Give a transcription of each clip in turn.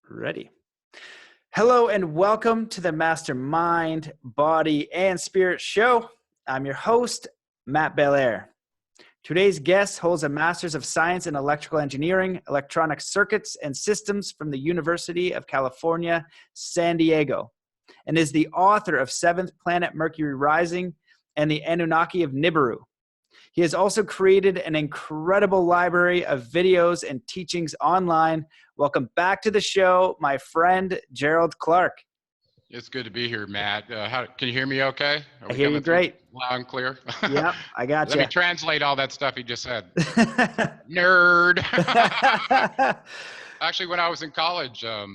Ready. Hello and welcome to the Mastermind, Body, and Spirit Show. I'm your host, Matt Belair. Today's guest holds a Master's of Science in Electrical Engineering, Electronic Circuits, and Systems from the University of California, San Diego, and is the author of Seventh Planet Mercury Rising and the Anunnaki of Nibiru. He has also created an incredible library of videos and teachings online. Welcome back to the show, my friend, Gerald Clark. It's good to be here, Matt. Can you hear me okay? I hear you great. Loud and clear? Yep, I got you. Let me translate all that stuff you just said. Nerd. Actually, when I was in college, I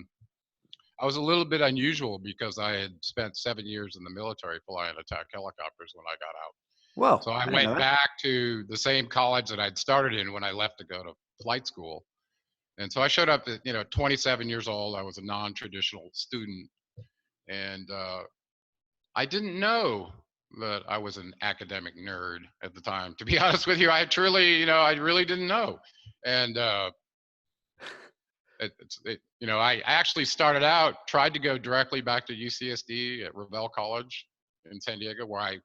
was a little bit unusual because I had spent 7 years in the military flying attack helicopters when I got out. Whoa, so I went back to the same college that I'd started in when I left to go to flight school. And so I showed up at 27 years old. I was a non-traditional student. And I didn't know that I was an academic nerd at the time. To be honest with you, I really didn't know. And I actually started out, tried to go directly back to UCSD at Revelle College in San Diego, where I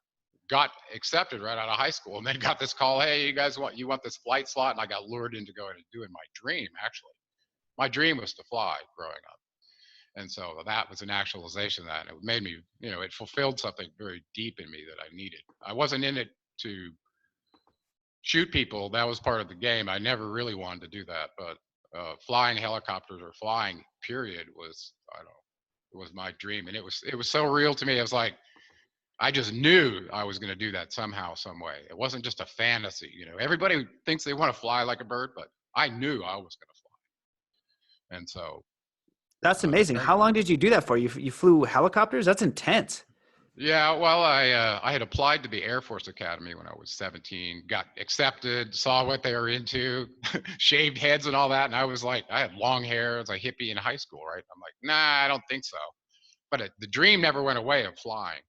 got accepted right out of high school, and then got this call, hey, you want this flight slot? And I got lured into going and doing my dream, actually. My dream was to fly growing up. And so that was an actualization of that. And it made me, it fulfilled something very deep in me that I needed. I wasn't in it to shoot people. That was part of the game. I never really wanted to do that. But flying helicopters or flying, period, was, it was my dream. And it was so real to me. It was like, I just knew I was going to do that somehow, some way. It wasn't just a fantasy. Everybody thinks they want to fly like a bird, but I knew I was going to fly. And so. That's amazing. How long did you do that for? You flew helicopters? That's intense. Yeah, well, I had applied to the Air Force Academy when I was 17, got accepted, saw what they were into, shaved heads and all that. And I was like, I had long hair as a hippie in high school, right? I'm like, nah, I don't think so. But the dream never went away of flying.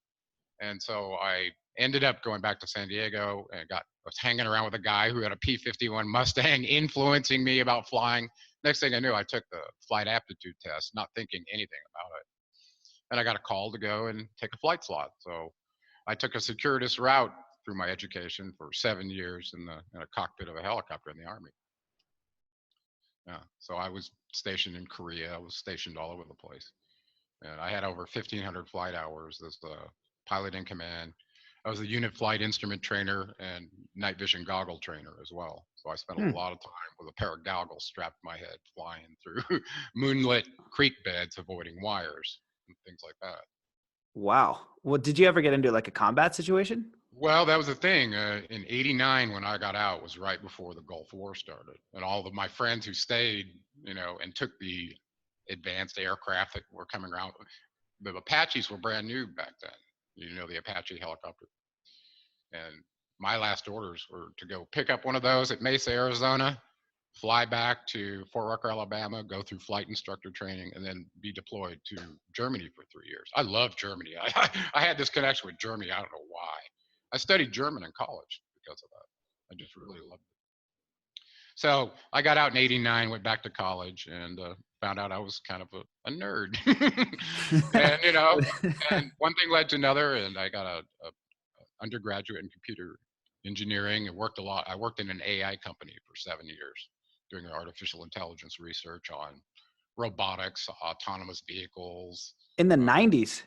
And so I ended up going back to San Diego and was hanging around with a guy who had a P-51 Mustang influencing me about flying. Next thing I knew, I took the flight aptitude test, not thinking anything about it. And I got a call to go and take a flight slot. So I took a circuitous route through my education for 7 years in a cockpit of a helicopter in the Army. Yeah, so I was stationed in Korea. I was stationed all over the place. And I had over 1,500 flight hours as the pilot in command. I was a unit flight instrument trainer and night vision goggle trainer as well. So I spent a lot of time with a pair of goggles strapped to my head, flying through moonlit creek beds, avoiding wires and things like that. Wow. Well, did you ever get into like a combat situation? Well, that was the thing. In '89, when I got out, was right before the Gulf War started. And all of my friends who stayed, and took the advanced aircraft that were coming around, the Apaches were brand new back then. The Apache helicopter. And my last orders were to go pick up one of those at Mesa, Arizona, fly back to Fort Rucker, Alabama, go through flight instructor training, and then be deployed to Germany for 3 years. I love Germany. I had this connection with Germany. I don't know why. I studied German in college because of that. I just really loved it. So I got out in '89, went back to college, and found out I was kind of a nerd. and and one thing led to another, and I got a undergraduate in computer engineering and worked a lot. I worked in an AI company for 7 years doing artificial intelligence research on robotics, autonomous vehicles. In the 90s?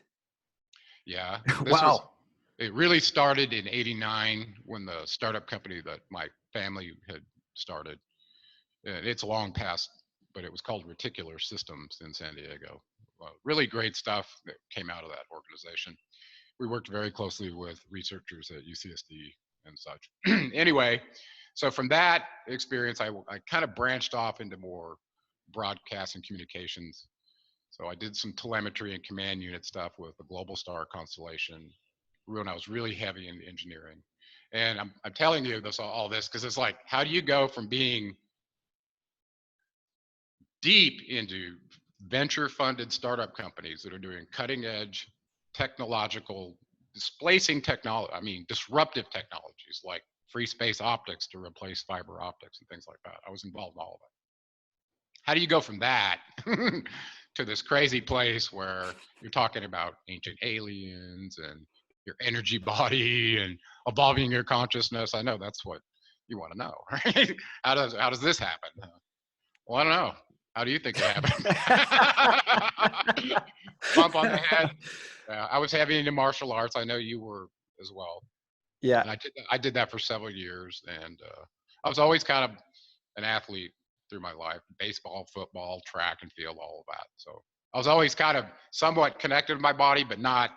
Yeah. Wow. It really started in '89 when the startup company that my family had started, and it's long past, but it was called Reticular Systems in San Diego. Really great stuff that came out of that organization. We worked very closely with researchers at UCSD and such. Anyway, so from that experience, I kind of branched off into more broadcast and communications. So I did some telemetry and command unit stuff with the Global Star constellation when I was really heavy in engineering. And I'm telling you all this because it's like, how do you go from being deep into venture-funded startup companies that are doing cutting-edge technological, displacing technology, disruptive technologies like free space optics to replace fiber optics and things like that. I was involved in all of it. How do you go from that to this crazy place where you're talking about ancient aliens and your energy body and evolving your consciousness. I know that's what you want to know, right? How does this happen? Well, I don't know. How do you think it happened? Bump on the head. I was heavy into martial arts. I know you were as well. Yeah. And I did that for several years, and I was always kind of an athlete through my life: baseball, football, track and field, all of that. So I was always kind of somewhat connected to my body, but not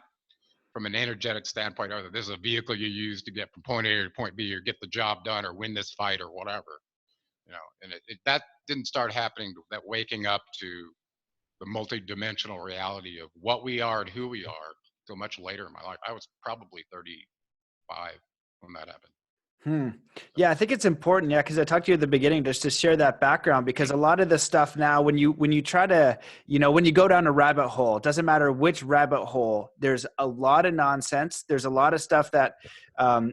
from an energetic standpoint. Or this is a vehicle you use to get from point A to point B, or get the job done, or win this fight, or whatever. And that didn't start happening. That waking up to the multidimensional reality of what we are and who we are till much later in my life. I was probably 35 when that happened. Yeah, I think it's important. Yeah, because I talked to you at the beginning just to share that background, because a lot of the stuff now, when you try to, when you go down a rabbit hole, it doesn't matter which rabbit hole, there's a lot of nonsense. There's a lot of stuff that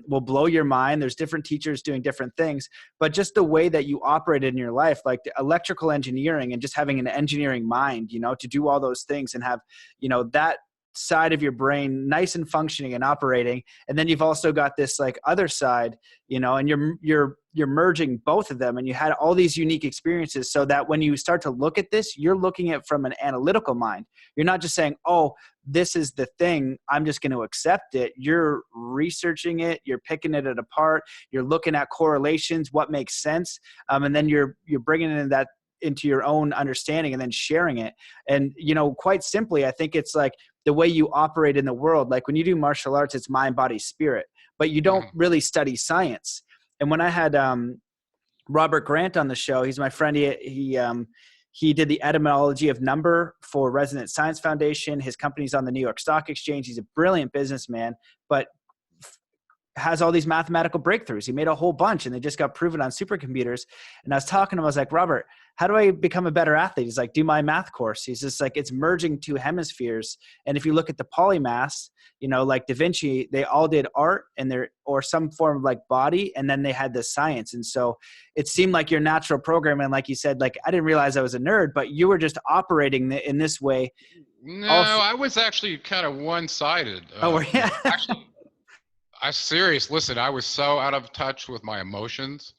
will blow your mind. There's different teachers doing different things, but just the way that you operate in your life, like the electrical engineering and just having an engineering mind, to do all those things and have, that side of your brain nice and functioning and operating, and then you've also got this like other side, and you're merging both of them, and you had all these unique experiences, so that when you start to look at this, you're looking at it from an analytical mind. You're not just saying, oh, this is the thing, I'm just going to accept it. You're researching it, you're picking it apart, you're looking at correlations, what makes sense, and then you're bringing into your own understanding and then sharing it. And quite simply, I think it's like the way you operate in the world. Like when you do martial arts, it's mind, body, spirit, but you don't really study science. And when I had Robert Grant on the show, he's my friend. He did the etymology of number for Resonance Science Foundation. His company's on the New York Stock Exchange. He's a brilliant businessman, but has all these mathematical breakthroughs. He made a whole bunch, and they just got proven on supercomputers. And I was talking to him, I was like, Robert, how do I become a better athlete? He's like, do my math course. He's just like, it's merging two hemispheres. And if you look at the polymaths, like Da Vinci, they all did art or some form of like body, and then they had the science. And so it seemed like your natural programming, like you said, like I didn't realize I was a nerd, but you were just operating in this way. No, I was actually kind of one-sided. Yeah. Actually, I'm serious. Listen, I was so out of touch with my emotions.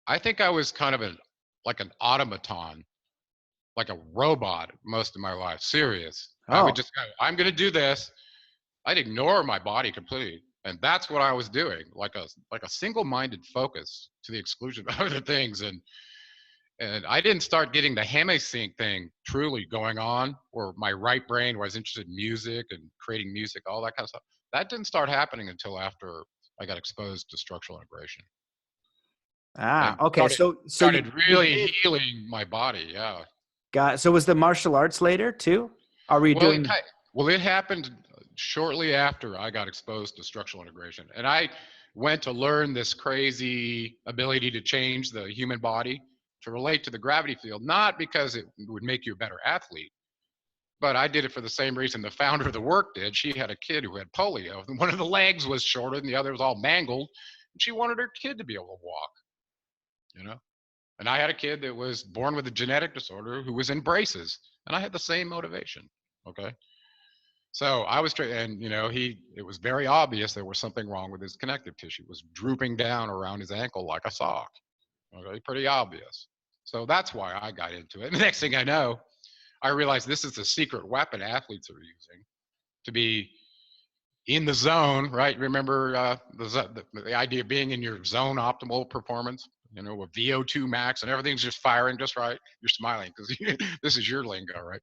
I think I was kind of like an automaton, like a robot most of my life. Serious. I would just go, I'm going to do this. I'd ignore my body completely. And that's what I was doing, like a single-minded focus to the exclusion of other things. And I didn't start getting the hemisync thing truly going on, where my right brain was interested in music and creating music, all that kind of stuff. That didn't start happening until after I got exposed to structural integration. Okay. Started really healing my body. Yeah. Got it. So was the martial arts later too? Are we doing? It happened shortly after I got exposed to structural integration, and I went to learn this crazy ability to change the human body to relate to the gravity field, not because it would make you a better athlete, but I did it for the same reason the founder of the work did. She had a kid who had polio, and one of the legs was shorter and the other was all mangled, and she wanted her kid to be able to walk, And I had a kid that was born with a genetic disorder who was in braces, and I had the same motivation. Okay. So I was and it was very obvious there was something wrong with his connective tissue. It was drooping down around his ankle like a sock. Okay, pretty obvious. So that's why I got into it. And the next thing I know, I realized this is a secret weapon athletes are using to be in the zone, right? Remember the idea of being in your zone optimal performance, with VO2 max and everything's just firing just right. You're smiling because this is your lingo, right?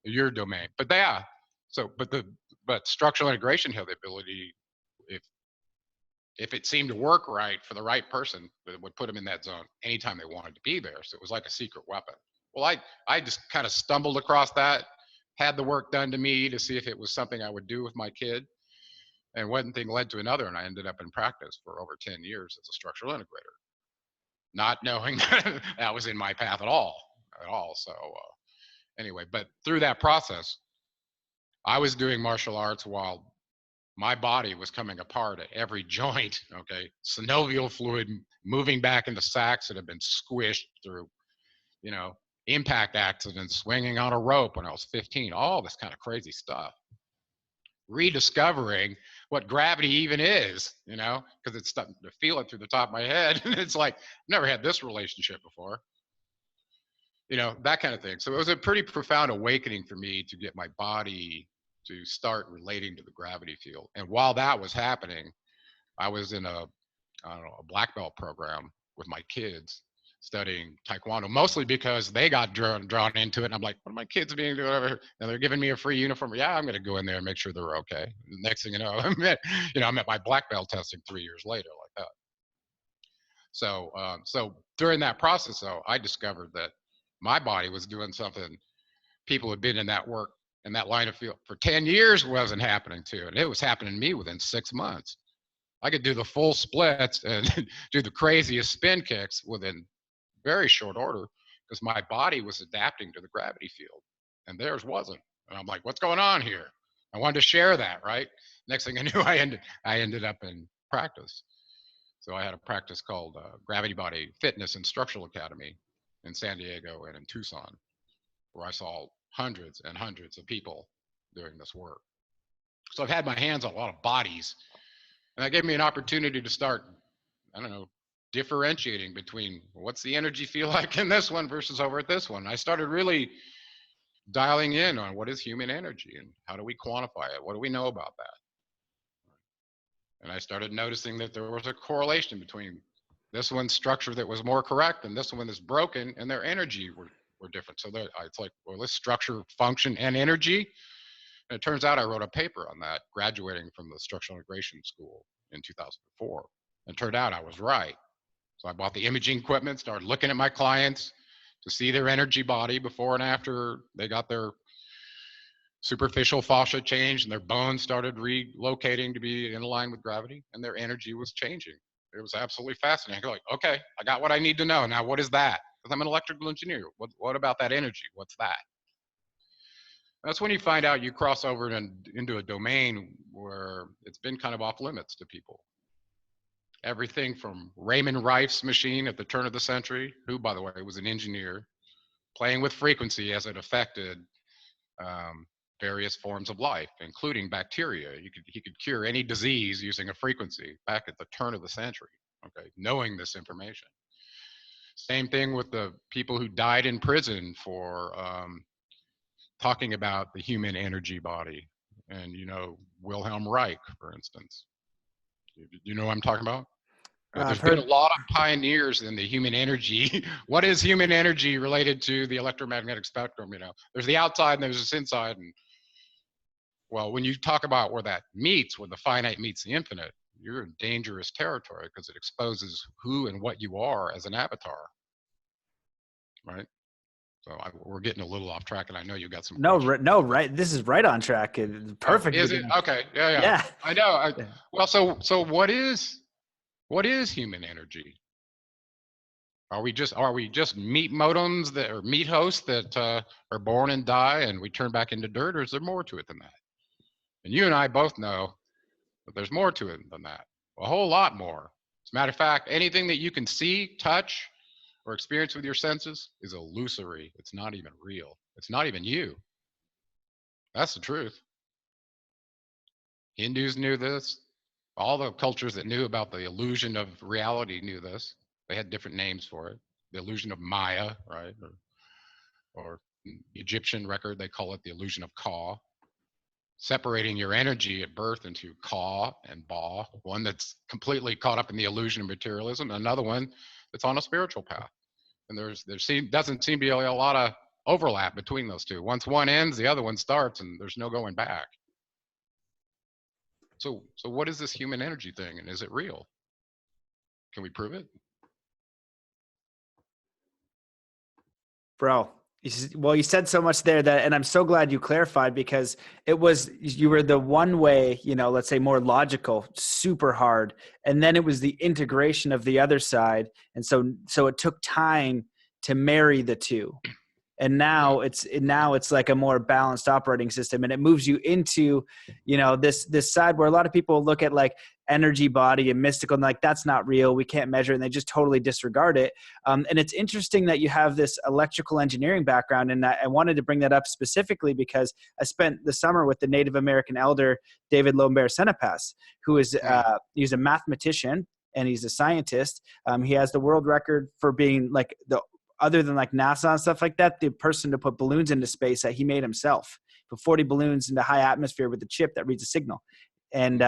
Your domain. But yeah, but structural integration had the ability, if it seemed to work right for the right person, it would put them in that zone anytime they wanted to be there. So it was like a secret weapon. Well, I just kind of stumbled across that, had the work done to me to see if it was something I would do with my kid. And one thing led to another, and I ended up in practice for over 10 years as a structural integrator, not knowing that was in my path at all. So anyway, but through that process, I was doing martial arts while my body was coming apart at every joint, okay? Synovial fluid moving back into sacs that have been squished through, impact accidents, swinging on a rope when I was 15, all this kind of crazy stuff. Rediscovering what gravity even is, because it's starting to feel it through the top of my head. And it's like, never had this relationship before, that kind of thing. So it was a pretty profound awakening for me to get my body to start relating to the gravity field. And while that was happening, I was in a black belt program with my kids studying Taekwondo, mostly because they got drawn into it. And I'm like, what are my kids being doing over here? And they're giving me a free uniform. Yeah, I'm going to go in there and make sure they're okay. Next thing you know, I'm at my black belt testing 3 years later, like that. So during that process, though, I discovered that my body was doing something people had been in that work in that line of field for 10 years wasn't happening to. And it was happening to me within 6 months. I could do the full splits and do the craziest spin kicks within very short order because my body was adapting to the gravity field and theirs wasn't. And I'm like, what's going on here? I wanted to share that, right? Next thing I knew, I ended up in practice. So I had a practice called Gravity Body Fitness and Structural Academy in San Diego and in Tucson, where I saw hundreds and hundreds of people doing this work. So I've had my hands on a lot of bodies, and that gave me an opportunity to start, differentiating between what's the energy feel like in this one versus over at this one. I started really dialing in on what is human energy and how do we quantify it? What do we know about that? And I started noticing that there was a correlation between this one's structure that was more correct and this one is broken, and their energy were different. So it's like, well, let's structure, function, and energy. And it turns out I wrote a paper on that, graduating from the structural integration school in 2004. And it turned out I was right. So I bought the imaging equipment, started looking at my clients to see their energy body before and after they got their superficial fascia changed and their bones started relocating to be in line with gravity, and their energy was changing. It was absolutely fascinating. I'm like, okay, I got what I need to know. Now, what is that? Because I'm an electrical engineer. What about that energy? What's that? That's when you find out you cross over into a domain where it's been kind of off limits to people. Everything from Raymond Rife's machine at the turn of the century, who, by the way, was an engineer, playing with frequency as it affected various forms of life, including bacteria. He could cure any disease using a frequency back at the turn of the century, okay, knowing this information. Same thing with the people who died in prison for talking about the human energy body. And, Wilhelm Reich, for instance. You know what I'm talking about? There's been a lot of pioneers in the human energy. What is human energy related to the electromagnetic spectrum? There's the outside and there's this inside. And well, when you talk about where that meets, where the finite meets the infinite, you're in dangerous territory because it exposes who and what you are as an avatar, right? So we're getting a little off track, and I know you got some. No, right. This is right on track. Perfect. Is it? Okay. Yeah. I know. Well, so what is human energy? Are we just meat modems or meat hosts that are born and die and we turn back into dirt, or is there more to it than that? And you and I both know that there's more to it than that. A whole lot more. As a matter of fact, anything that you can see, touch, or experience with your senses is illusory. It's not even real. It's not even you. That's the truth. Hindus knew this. All the cultures that knew about the illusion of reality knew this. They had different names for it. The illusion of Maya, right? Or Egyptian record, they call it the illusion of Ka. Separating your energy at birth into Ka and Ba, one that's completely caught up in the illusion of materialism, and another one that's on a spiritual path. And doesn't seem to be a lot of overlap between those two. Once one ends, the other one starts, and there's no going back. So what is this human energy thing, and is it real? Can we prove it? Bro, you said so much there and I'm so glad you clarified, because you were the one way, let's say more logical, super hard. And then it was the integration of the other side. And so it took time to marry the two. And now it's like a more balanced operating system, and it moves you into, this side where a lot of people look at like energy body and mystical and like, that's not real, we can't measure it, and they just totally disregard it. And it's interesting that you have this electrical engineering background, and I wanted to bring that up specifically because I spent the summer with the Native American elder David Lombear Senepas, who is he's a mathematician and he's a scientist. He has the world record for being like other than like NASA and stuff like that, the person to put balloons into space that he made himself. Put 40 balloons into high atmosphere with a chip that reads a signal. And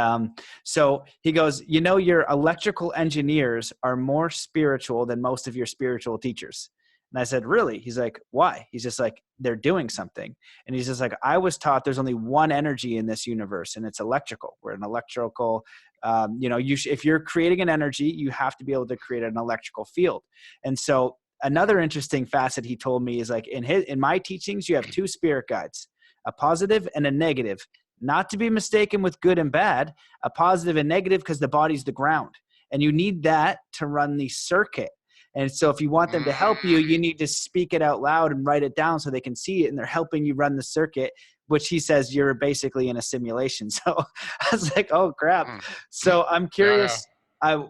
so he goes, your electrical engineers are more spiritual than most of your spiritual teachers. And I said, really? He's like, why? He's just like, they're doing something. And he's just like, I was taught there's only one energy in this universe, and it's electrical. We're an electrical, if you're creating an energy, you have to be able to create an electrical field. And so another interesting facet he told me is like, in my teachings, you have two spirit guides, a positive and a negative, not to be mistaken with good and bad, a positive and negative, because the body's the ground, and you need that to run the circuit. And so if you want them to help you, you need to speak it out loud and write it down so they can see it, and they're helping you run the circuit, which he says you're basically in a simulation. So I was like, oh crap. So I'm curious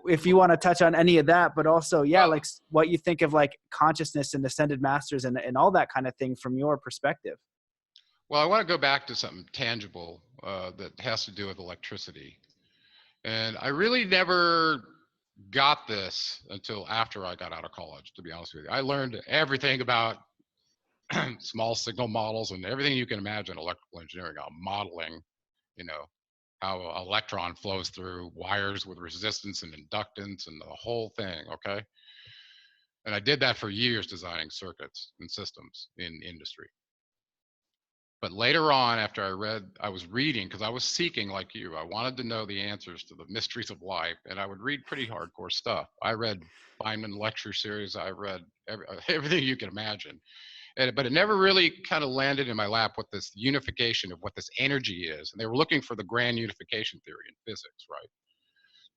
if you want to touch on any of that, but also, like what you think of like consciousness and ascended masters and all that kind of thing from your perspective. Well, I want to go back to something tangible that has to do with electricity. And I really never got this until after I got out of college, to be honest with you. I learned everything about small signal models and everything you can imagine electrical engineering, modeling, how an electron flows through wires with resistance and inductance and the whole thing, okay? And I did that for years, designing circuits and systems in industry. But later on, after I was reading, because I was seeking like you, I wanted to know the answers to the mysteries of life, and I would read pretty hardcore stuff. I read Feynman lecture series, I read everything you can imagine. But it never really kind of landed in my lap what this unification of what this energy is. And they were looking for the grand unification theory in physics, right?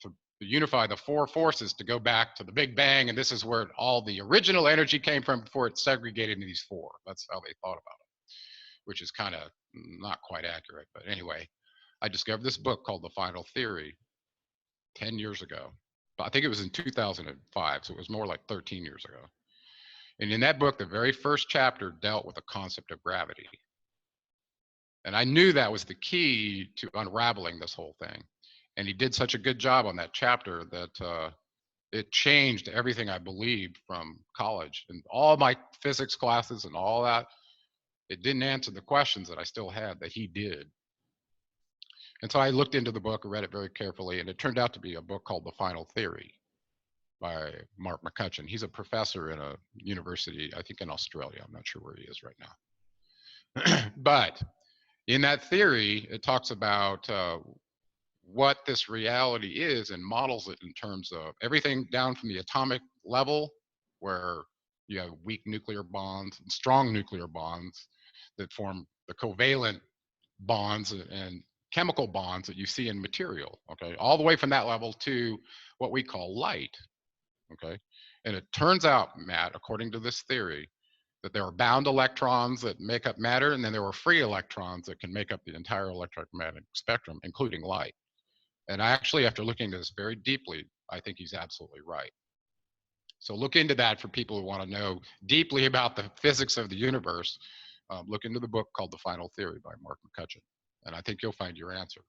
To unify the four forces to go back to the Big Bang, and this is where all the original energy came from before it segregated into these four. That's how they thought about it, which is kind of not quite accurate. But anyway, I discovered this book called The Final Theory 10 years ago. But I think it was in 2005, so it was more like 13 years ago. And in that book, the very first chapter dealt with the concept of gravity. And I knew that was the key to unraveling this whole thing. And he did such a good job on that chapter that it changed everything I believed from college. And all my physics classes and all that, it didn't answer the questions that I still had that he did. And so I looked into the book and read it very carefully, and it turned out to be a book called The Final Theory by Mark McCutcheon. He's a professor in a university, I think in Australia. I'm not sure where he is right now. But in that theory, it talks about what this reality is and models it in terms of everything down from the atomic level, where you have weak nuclear bonds and strong nuclear bonds that form the covalent bonds and chemical bonds that you see in material, okay? All the way from that level to what we call light. Okay, and it turns out, Matt, according to this theory, that there are bound electrons that make up matter, and then there are free electrons that can make up the entire electromagnetic spectrum, including light. And actually, after looking at this very deeply, I think he's absolutely right. So look into that for people who want to know deeply about the physics of the universe. Look into the book called The Final Theory by Mark McCutcheon, and I think you'll find your answer.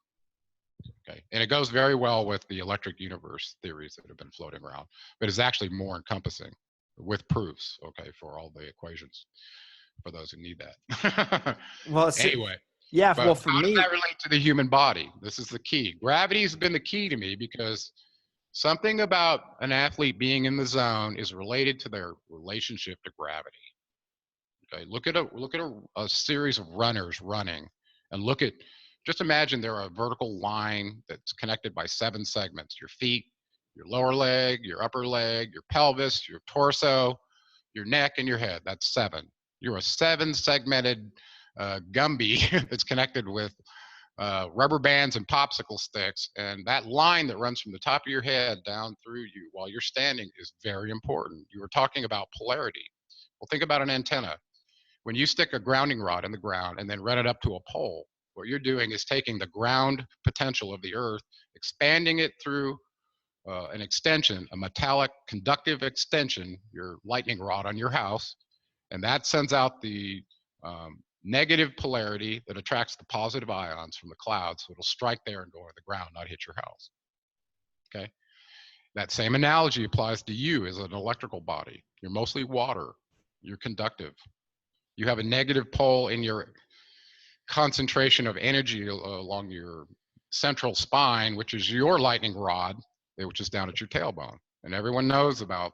Okay, and it goes very well with the electric universe theories that have been floating around, but it's actually more encompassing with proofs, okay, for all the equations, for those who need that. Well, anyway, yeah, well, for how does that relate to the human body? This is the key. Gravity has been the key to me because something about an athlete being in the zone is related to their relationship to gravity. Okay, look at a series of runners running, and just imagine they're a vertical line that's connected by 7 segments: your feet, your lower leg, your upper leg, your pelvis, your torso, your neck, and your head. That's 7. You're a 7-segmented Gumby that's connected with rubber bands and popsicle sticks. And that line that runs from the top of your head down through you while you're standing is very important. You were talking about polarity. Well, think about an antenna. When you stick a grounding rod in the ground and then run it up to a pole, what you're doing is taking the ground potential of the earth, expanding it through an extension, a metallic conductive extension, your lightning rod on your house, and that sends out the negative polarity that attracts the positive ions from the clouds, so it'll strike there and go into the ground, not hit your house. Okay? That same analogy applies to you as an electrical body. You're mostly water. You're conductive. You have a negative pole in your concentration of energy along your central spine, which is your lightning rod, which is down at your tailbone. And everyone knows about,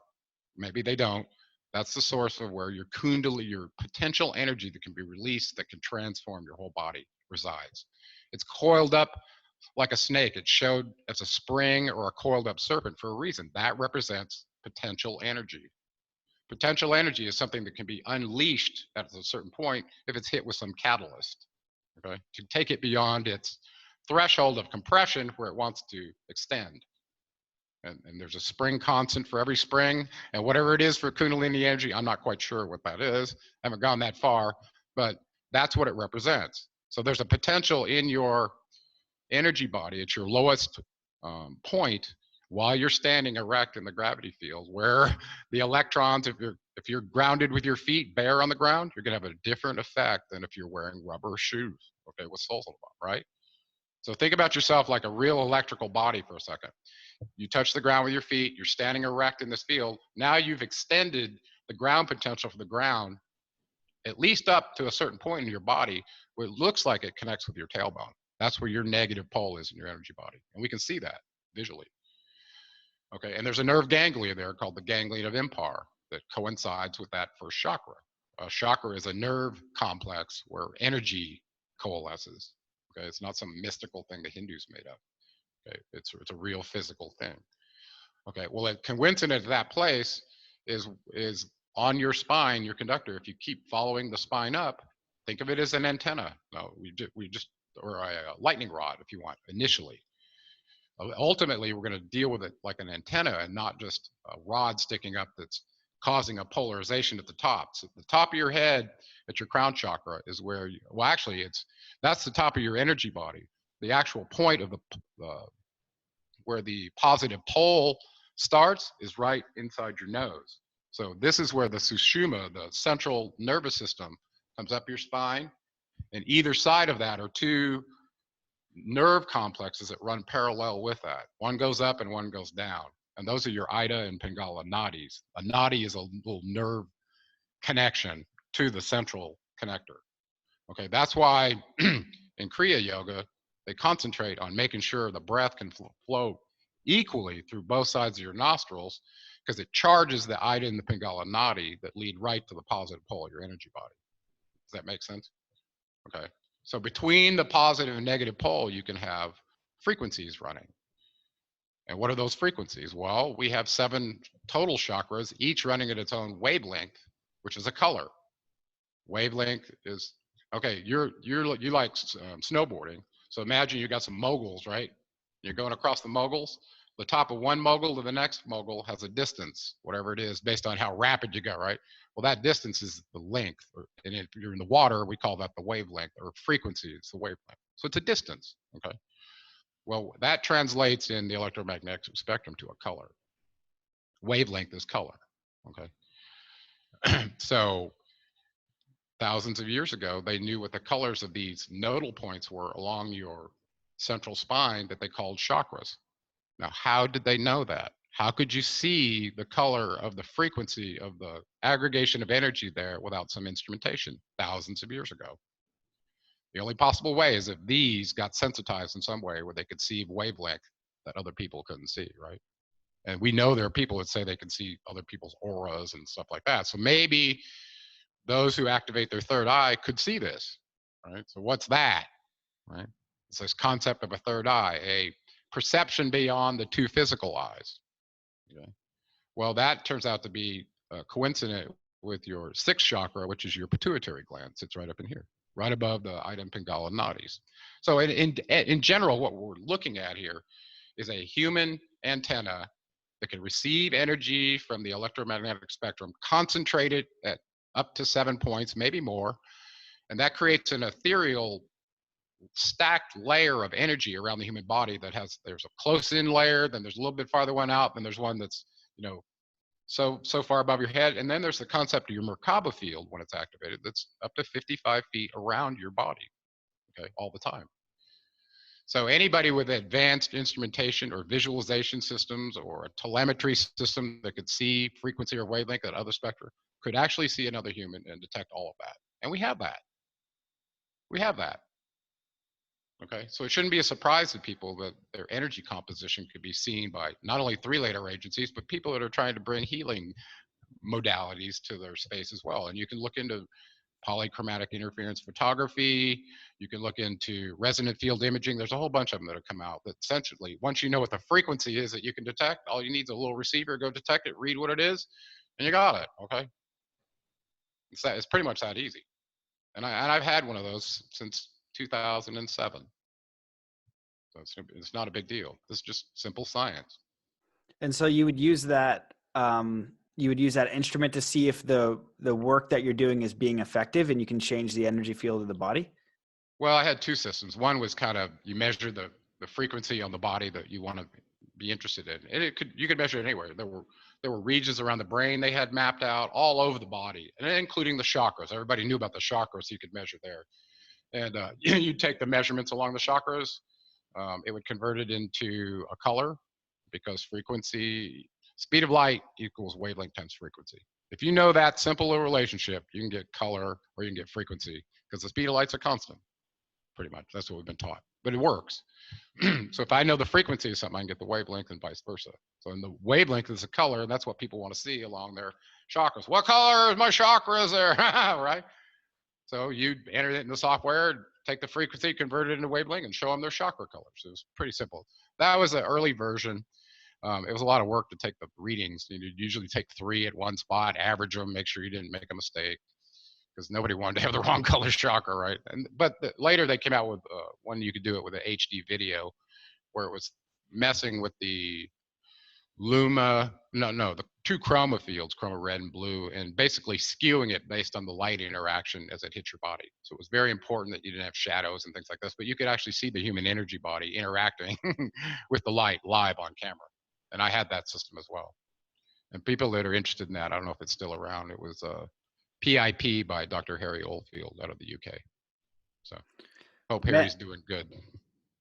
maybe they don't, that's the source of where your kundalini, your potential energy that can be released, that can transform your whole body, resides. It's coiled up like a snake. It's showed as a spring or a coiled up serpent for a reason. That represents potential energy. Potential energy is something that can be unleashed at a certain point if it's hit with some catalyst, okay, to take it beyond its threshold of compression where it wants to extend. And there's a spring constant for every spring, and whatever it is for kundalini energy, I'm not quite sure what that is. I haven't gone that far, but that's what it represents. So there's a potential in your energy body at your lowest point while you're standing erect in the gravity field, where the electrons, if you're grounded with your feet bare on the ground, you're gonna have a different effect than if you're wearing rubber shoes, okay, with soles on the bottom, right? So think about yourself like a real electrical body for a second. You touch the ground with your feet, you're standing erect in this field. Now you've extended the ground potential for the ground at least up to a certain point in your body where it looks like it connects with your tailbone. That's where your negative pole is in your energy body. And we can see that visually. Okay, and there's a nerve ganglia there called the ganglion of Impar that coincides with that first chakra. A chakra is a nerve complex where energy coalesces. Okay, it's not some mystical thing the Hindus made up. Okay, it's a real physical thing. Okay, well, a coincident at that place is on your spine, your conductor. If you keep following the spine up, think of it as an antenna. No, or a lightning rod, if you want, initially. Ultimately, we're going to deal with it like an antenna and not just a rod sticking up that's causing a polarization at the top. So the top of your head at your crown chakra is where you, well, actually, that's the top of your energy body. The actual point of where the positive pole starts is right inside your nose. So this is where the sushumna, the central nervous system, comes up your spine, and either side of that are two nerve complexes that run parallel with that. One goes up and one goes down, and those are your Ida and Pingala nadis. A nadi is a little nerve connection to the central connector. Okay, that's why in Kriya Yoga, they concentrate on making sure the breath can flow equally through both sides of your nostrils, because it charges the Ida and the Pingala nadi that lead right to the positive pole of your energy body. Does that make sense? Okay. So between the positive and negative pole, you can have frequencies running. And what are those frequencies? Well, we have 7 total chakras, each running at its own wavelength, which is a color. Wavelength is, okay, you like snowboarding. So imagine you got some moguls, right? You're going across the moguls. The top of one mogul to the next mogul has a distance, whatever it is, based on how rapid you go, right? Well, that distance is the length, and if you're in the water, we call that the wavelength, or frequency is the wavelength. So it's a distance, okay? Well, that translates in the electromagnetic spectrum to a color. Wavelength is color, okay? So thousands of years ago, they knew what the colors of these nodal points were along your central spine that they called chakras. Now, how did they know that? How could you see the color of the frequency of the aggregation of energy there without some instrumentation thousands of years ago? The only possible way is if these got sensitized in some way where they could see wavelength that other people couldn't see, right? And we know there are people that say they can see other people's auras and stuff like that. So maybe those who activate their third eye could see this, right? So what's that, right? It's this concept of a third eye, a perception beyond the 2 physical eyes. Okay. Well, that turns out to be coincident with your 6th chakra, which is your pituitary gland. Sits right up in here, right above the Ida and Pingala nadis. So in general, what we're looking at here is a human antenna that can receive energy from the electromagnetic spectrum, concentrate it at up to 7 points, maybe more. And that creates an ethereal stacked layer of energy around the human body that there's a close in layer, then there's a little bit farther one out, then there's one that's, so far above your head. And then there's the concept of your Merkaba field when it's activated that's up to 55 feet around your body, okay, all the time. So anybody with advanced instrumentation or visualization systems or a telemetry system that could see frequency or wavelength at other spectra could actually see another human and detect all of that. And we have that. We have that. Okay, so it shouldn't be a surprise to people that their energy composition could be seen by not only three-letter agencies, but people that are trying to bring healing modalities to their space as well. And you can look into polychromatic interference photography. You can look into resonant field imaging. There's a whole bunch of them that have come out that essentially, once you know what the frequency is that you can detect, all you need is a little receiver, go detect it, read what it is, and you got it, okay? It's pretty much that easy. And I've had one of those since 2007. So it's not a big deal. This is just simple science. And so you would use that instrument to see if the work that you're doing is being effective, and you can change the energy field of the body? Well, I had two systems. One was kind of, you measure the frequency on the body that you want to be interested in. And you could measure it anywhere. There were regions around the brain they had mapped out all over the body, and including the chakras. Everybody knew about the chakras, so you could measure there. And you'd take the measurements along the chakras. It would convert it into a color, because speed of light equals wavelength times frequency. If you know that simple relationship, you can get color or you can get frequency, because the speed of light's a constant, pretty much. That's what we've been taught, but it works. So if I know the frequency of something, I can get the wavelength and vice versa. So in the wavelength is a color, and that's what people want to see along their chakras. What color is my chakras there, right? So you enter it in the software, take the frequency, convert it into wavelength, and show them their chakra colors. It was pretty simple. That was an early version. It was a lot of work to take the readings. You'd usually take 3 at one spot, average them, make sure you didn't make a mistake, because nobody wanted to have the wrong color chakra, right? But later they came out with one you could do it with an HD video, where it was messing with the the 2 chroma fields, chroma red and blue, and basically skewing it based on the light interaction as it hit your body. So it was very important that you didn't have shadows and things like this, but you could actually see the human energy body interacting with the light live on camera. And I had that system as well. And people that are interested in that, I don't know if it's still around, it was PIP by Dr. Harry Oldfield out of the UK. So hope Harry's doing good.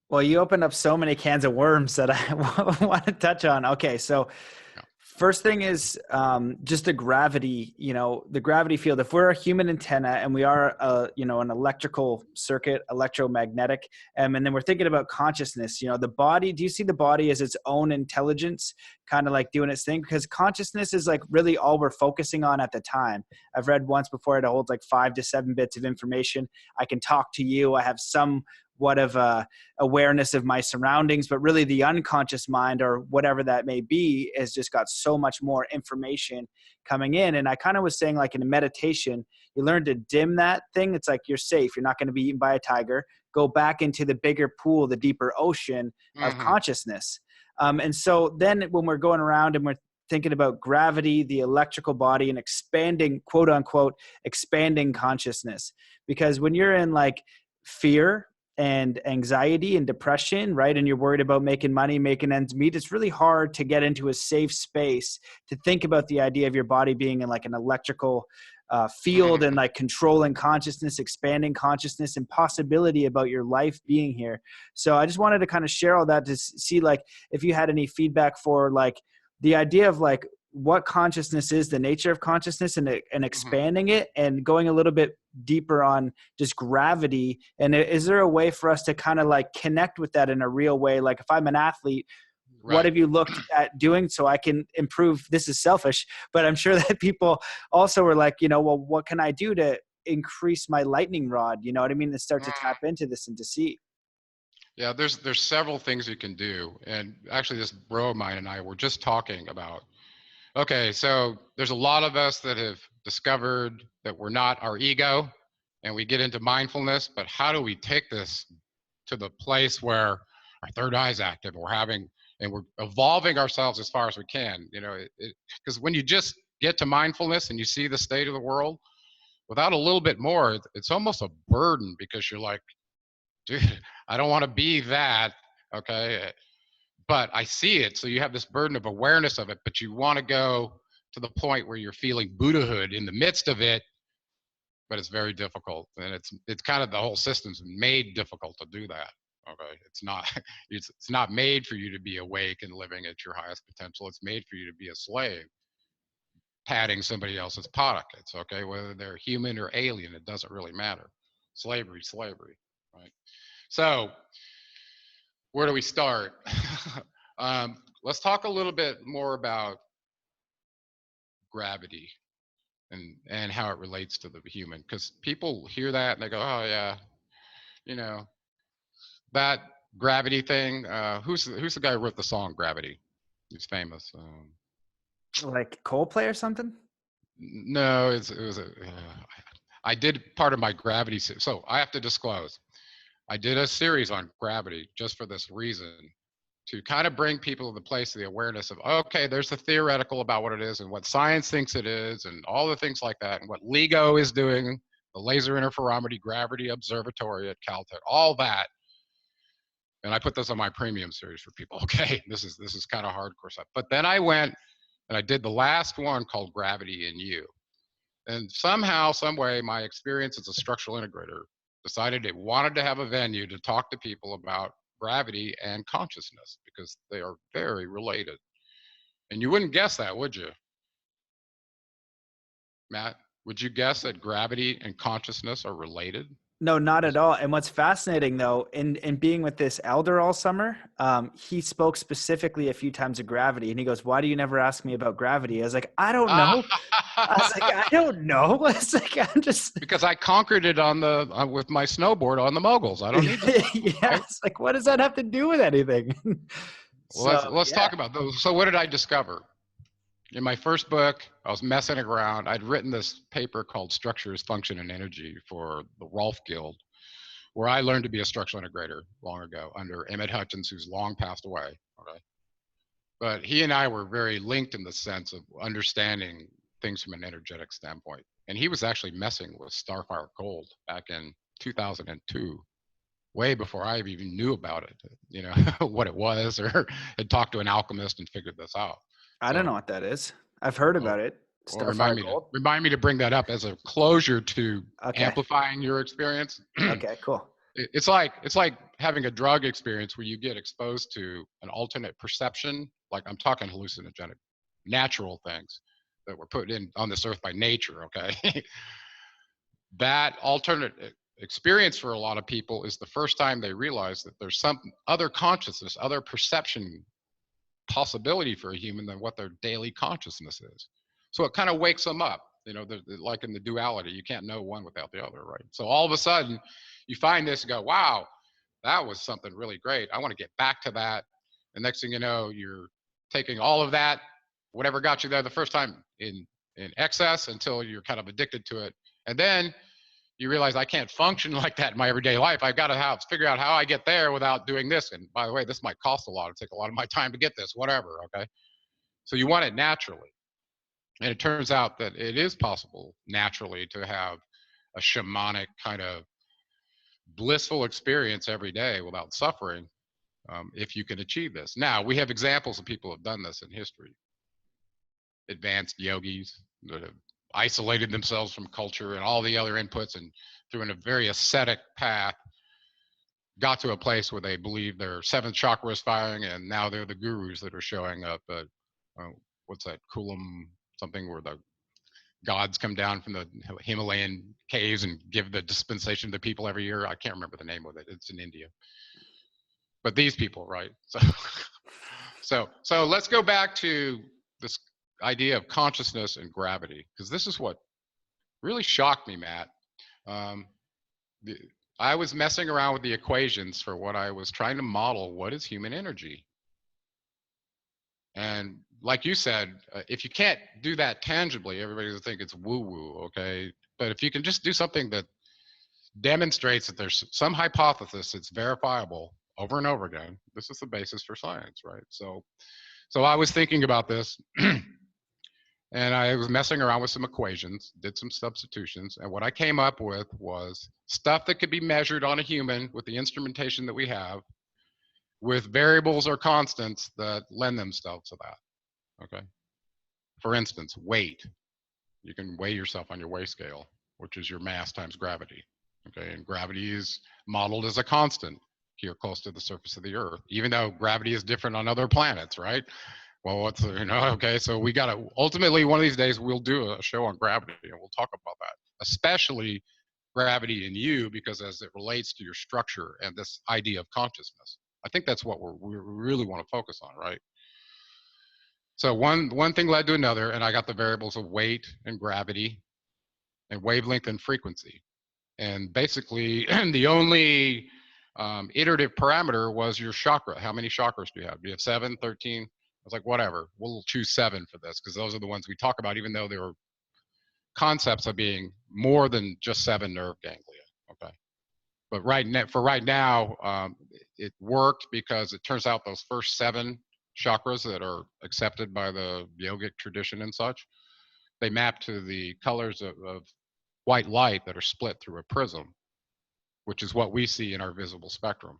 Well, you opened up so many cans of worms that I want to touch on. Okay, so first thing is just the gravity, the gravity field. If we're a human antenna and we are, an electrical circuit, electromagnetic, and then we're thinking about consciousness, the body, do you see the body as its own intelligence, kind of like doing its thing? Because consciousness is like really all we're focusing on at the time. I've read once before it holds like 5 to 7 bits of information. I can talk to you. I have somewhat of a awareness of my surroundings, but really the unconscious mind, or whatever that may be, has just got so much more information coming in. And I kind of was saying, like in a meditation, you learn to dim that thing. It's like you're safe. You're not going to be eaten by a tiger. Go back into the bigger pool, the deeper ocean of consciousness. And so then when we're going around and we're thinking about gravity, the electrical body, and expanding, quote unquote, expanding consciousness, because when you're in like fear and anxiety and depression, right, and you're worried about making money, making ends meet, it's really hard to get into a safe space to think about the idea of your body being in like an electrical field and like controlling consciousness, expanding consciousness, and possibility about your life being here. So I just wanted to kind of share all that to see like if you had any feedback for like the idea of like what consciousness is, the nature of consciousness, and expanding it, and going a little bit deeper on just gravity. And is there a way for us to kind of like connect with that in a real way? Like if I'm an athlete, right, what have you looked at doing so I can improve? This is selfish, but I'm sure that people also were like, well, what can I do to increase my lightning rod? You know what I mean? To start to tap into this and to see. Yeah, there's several things you can do. And actually this bro of mine and I were just talking about, okay, so there's a lot of us that have discovered that we're not our ego, and we get into mindfulness, but how do we take this to the place where our third eye is active, and we're evolving ourselves as far as we can, because when you just get to mindfulness and you see the state of the world, without a little bit more, it's almost a burden, because you're like, dude, I don't want to be that. Okay. But I see it. So you have this burden of awareness of it, but you want to go to the point where you're feeling Buddhahood in the midst of it, but it's very difficult. And it's kind of, the whole system's made difficult to do that. Okay. It's not, it's not made for you to be awake and living at your highest potential. It's made for you to be a slave, padding somebody else's pockets. Okay. Whether they're human or alien, it doesn't really matter. Slavery, right? So where do we start? Let's talk a little bit more about gravity and how it relates to the human, because people hear that and they go, oh yeah, you know, that gravity thing. Who's the guy who wrote the song Gravity? He's famous. Like Coldplay or something? No, it was I did part of my gravity. So I have to disclose, I did a series on gravity just for this reason, to kind of bring people to the place of the awareness of, okay, there's the theoretical about what it is and what science thinks it is and all the things like that, and what LIGO is doing, the Laser Interferometry Gravity Observatory at Caltech, all that. And I put this on my premium series for people. Okay, this is kind of hardcore stuff. But then I went and I did the last one called Gravity in You. And somehow, some way, my experience as a structural integrator decided it wanted to have a venue to talk to people about gravity and consciousness, because they are very related. And you wouldn't guess that, would you, Matt? Would you guess that gravity and consciousness are related? No, not at all. And what's fascinating, though, in being with this elder all summer, he spoke specifically a few times of gravity, and he goes, "Why do you never ask me about gravity?" I was like, "I don't know." I was like, "I don't know." It's like, I'm just because I conquered it on the with my snowboard on the moguls. I don't need to. yeah. It's like, what does that have to do with anything? Well, let's talk about those. So what did I discover? In my first book, I was messing around. I'd written this paper called Structures, Function, and Energy for the Rolf Guild, where I learned to be a structural integrator long ago under Emmett Hutchins, who's long passed away. Okay. But he and I were very linked in the sense of understanding things from an energetic standpoint. And he was actually messing with Starfire Gold back in 2002, way before I even knew about it, you know, what it was, or had talked to an alchemist and figured this out. I don't know what that is. I've heard about it. Well, remind me to bring that up as a closure to amplifying your experience. Okay, cool. It's like having a drug experience where you get exposed to an alternate perception. Like, I'm talking hallucinogenic, natural things that were put in on this earth by nature. Okay. That alternate experience for a lot of people is the first time they realize that there's some other consciousness, other perception possibility for a human than what their daily consciousness is. So it kind of wakes them up, you know, like in the duality, you can't know one without the other, right? So all of a sudden you find this and go, wow, that was something really great. I want to get back to that. The next thing you know, you're taking all of that, whatever got you there the first time, in excess until you're kind of addicted to it. And then you realize, I can't function like that in my everyday life. I've got to figure out how I get there without doing this. And by the way, this might cost a lot. It'll take a lot of my time to get this, whatever, okay? So you want it naturally. And it turns out that it is possible naturally to have a shamanic kind of blissful experience every day without suffering, if you can achieve this. Now, we have examples of people who have done this in history. Advanced yogis that have isolated themselves from culture and all the other inputs, and through a very ascetic path got to a place where they believe their seventh chakra is firing, and now they're the gurus that are showing up at what's that, Kulam something, where the gods come down from the Himalayan caves and give the dispensation to people every year. I can't remember the name of it. It's in India. But these people, right? So let's go back to this idea of consciousness and gravity, because this is what really shocked me, Matt. I was messing around with the equations for what I was trying to model. What is human energy? And like you said, if you can't do that tangibly, everybody will think it's woo-woo, okay? But if you can just do something that demonstrates that there's some hypothesis that's verifiable over and over again, this is the basis for science, right? So I was thinking about this. And I was messing around with some equations, did some substitutions, and what I came up with was stuff that could be measured on a human with the instrumentation that we have, with variables or constants that lend themselves to that. Okay. For instance, weight. You can weigh yourself on your weigh scale, which is your mass times gravity. Okay, and gravity is modeled as a constant here close to the surface of the Earth, even though gravity is different on other planets, right? Well, what's, okay, so we got to, ultimately, one of these days, we'll do a show on gravity and we'll talk about that, especially gravity in you, because as it relates to your structure and this idea of consciousness. I think that's what we really want to focus on, right? So one thing led to another, and I got the variables of weight and gravity and wavelength and frequency. And basically, the only iterative parameter was your chakra. How many chakras do you have? Do you have 7, 13? I was like, whatever, we'll choose 7 for this, because those are the ones we talk about, even though they were concepts of being more than just 7 nerve ganglia. Okay. But right now, it worked because it turns out those first 7 chakras that are accepted by the yogic tradition and such, they map to the colors of white light that are split through a prism, which is what we see in our visible spectrum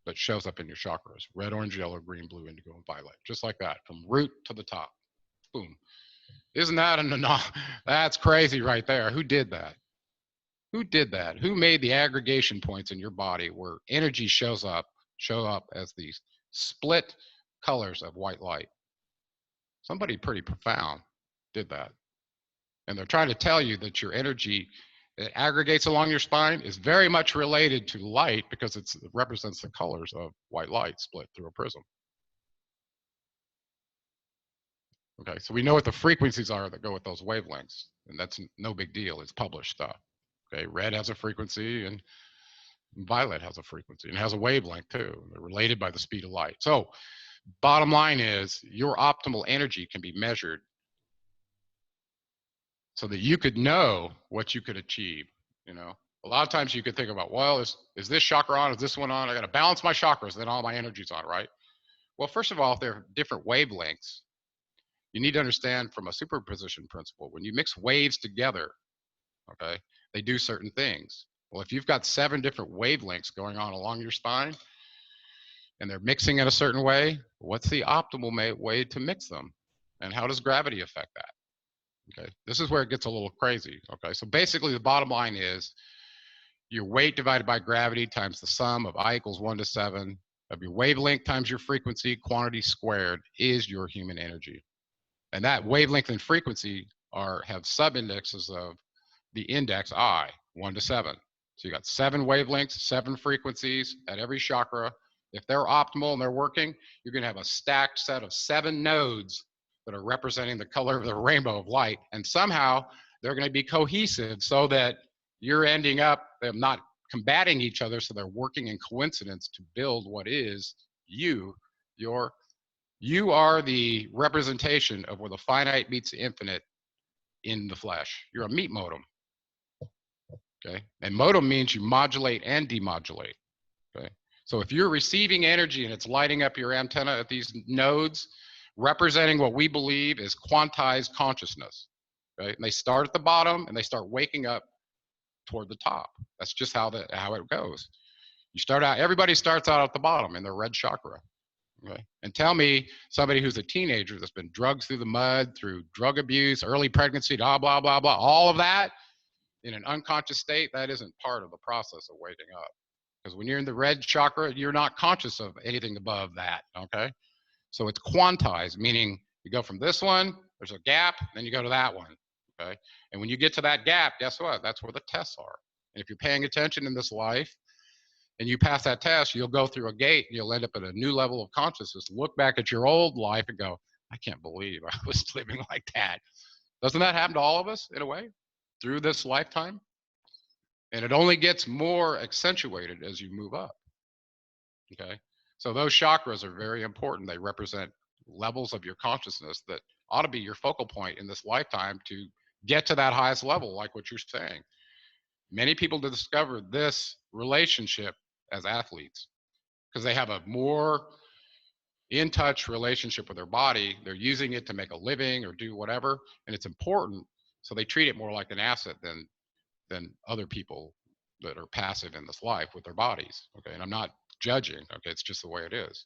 that shows up in your chakras: red, orange, yellow, green, blue, indigo, and violet. Just like that, from root to the top. Boom. Isn't that that's crazy right there? Who did that? Who did that? Who made the aggregation points in your body where energy show up as these split colors of white light? Somebody pretty profound did that. And they're trying to tell you that your energy that aggregates along your spine is very much related to light, because it represents the colors of white light split through a prism. Okay, so we know what the frequencies are that go with those wavelengths, and that's no big deal. It's published stuff. Okay, red has a frequency, and violet has a frequency, and has a wavelength too. They're related by the speed of light. So bottom line is, your optimal energy can be measured so that you could know what you could achieve. A lot of times you could think about, well, is this chakra on? Is this one on? I got to balance my chakras, then all my energy's on, right? Well, first of all, if they're different wavelengths, you need to understand from a superposition principle, when you mix waves together, okay, they do certain things. Well, if you've got 7 different wavelengths going on along your spine, and they're mixing in a certain way, what's the optimal way to mix them? And how does gravity affect that? Okay, this is where it gets a little crazy. Okay, so basically the bottom line is your weight divided by gravity times the sum of I equals 1 to 7 of your wavelength times your frequency, quantity squared, is your human energy. And that wavelength and frequency have sub-indexes of the index I, 1 to 7. So you got 7 wavelengths, 7 frequencies at every chakra. If they're optimal and they're working, you're going to have a stacked set of 7 nodes that are representing the color of the rainbow of light. And somehow they're going to be cohesive so that you're ending up them not combating each other, so they're working in coincidence to build what is you. You are the representation of where the finite meets the infinite in the flesh. You're a meat modem. Okay, and modem means you modulate and demodulate. Okay, so if you're receiving energy and it's lighting up your antenna at these nodes, representing what we believe is quantized consciousness. Okay, and they start at the bottom and they start waking up toward the top. That's just how it goes. You start out, everybody starts out at the bottom in their red chakra. Okay, and tell me somebody who's a teenager that's been drugged through the mud, through drug abuse, early pregnancy, blah blah blah blah, all of that in an unconscious state, that isn't part of the process of waking up. Because when you're in the red chakra, you're not conscious of anything above that. Okay, so it's quantized, meaning you go from this one, there's a gap, then you go to that one. Okay, and when you get to that gap, guess what? That's where the tests are. And if you're paying attention in this life and you pass that test, you'll go through a gate and you'll end up at a new level of consciousness. Look back at your old life and go, I can't believe I was living like that. Doesn't that happen to all of us in a way through this lifetime? And it only gets more accentuated as you move up. Okay, so those chakras are very important. They represent levels of your consciousness that ought to be your focal point in this lifetime to get to that highest level, like what you're saying. Many people discover this relationship as athletes because they have a more in touch relationship with their body. They're using it to make a living or do whatever, and it's important. So they treat it more like an asset than other people that are passive in this life with their bodies. Okay, and I'm not judging. Okay, it's just the way it is.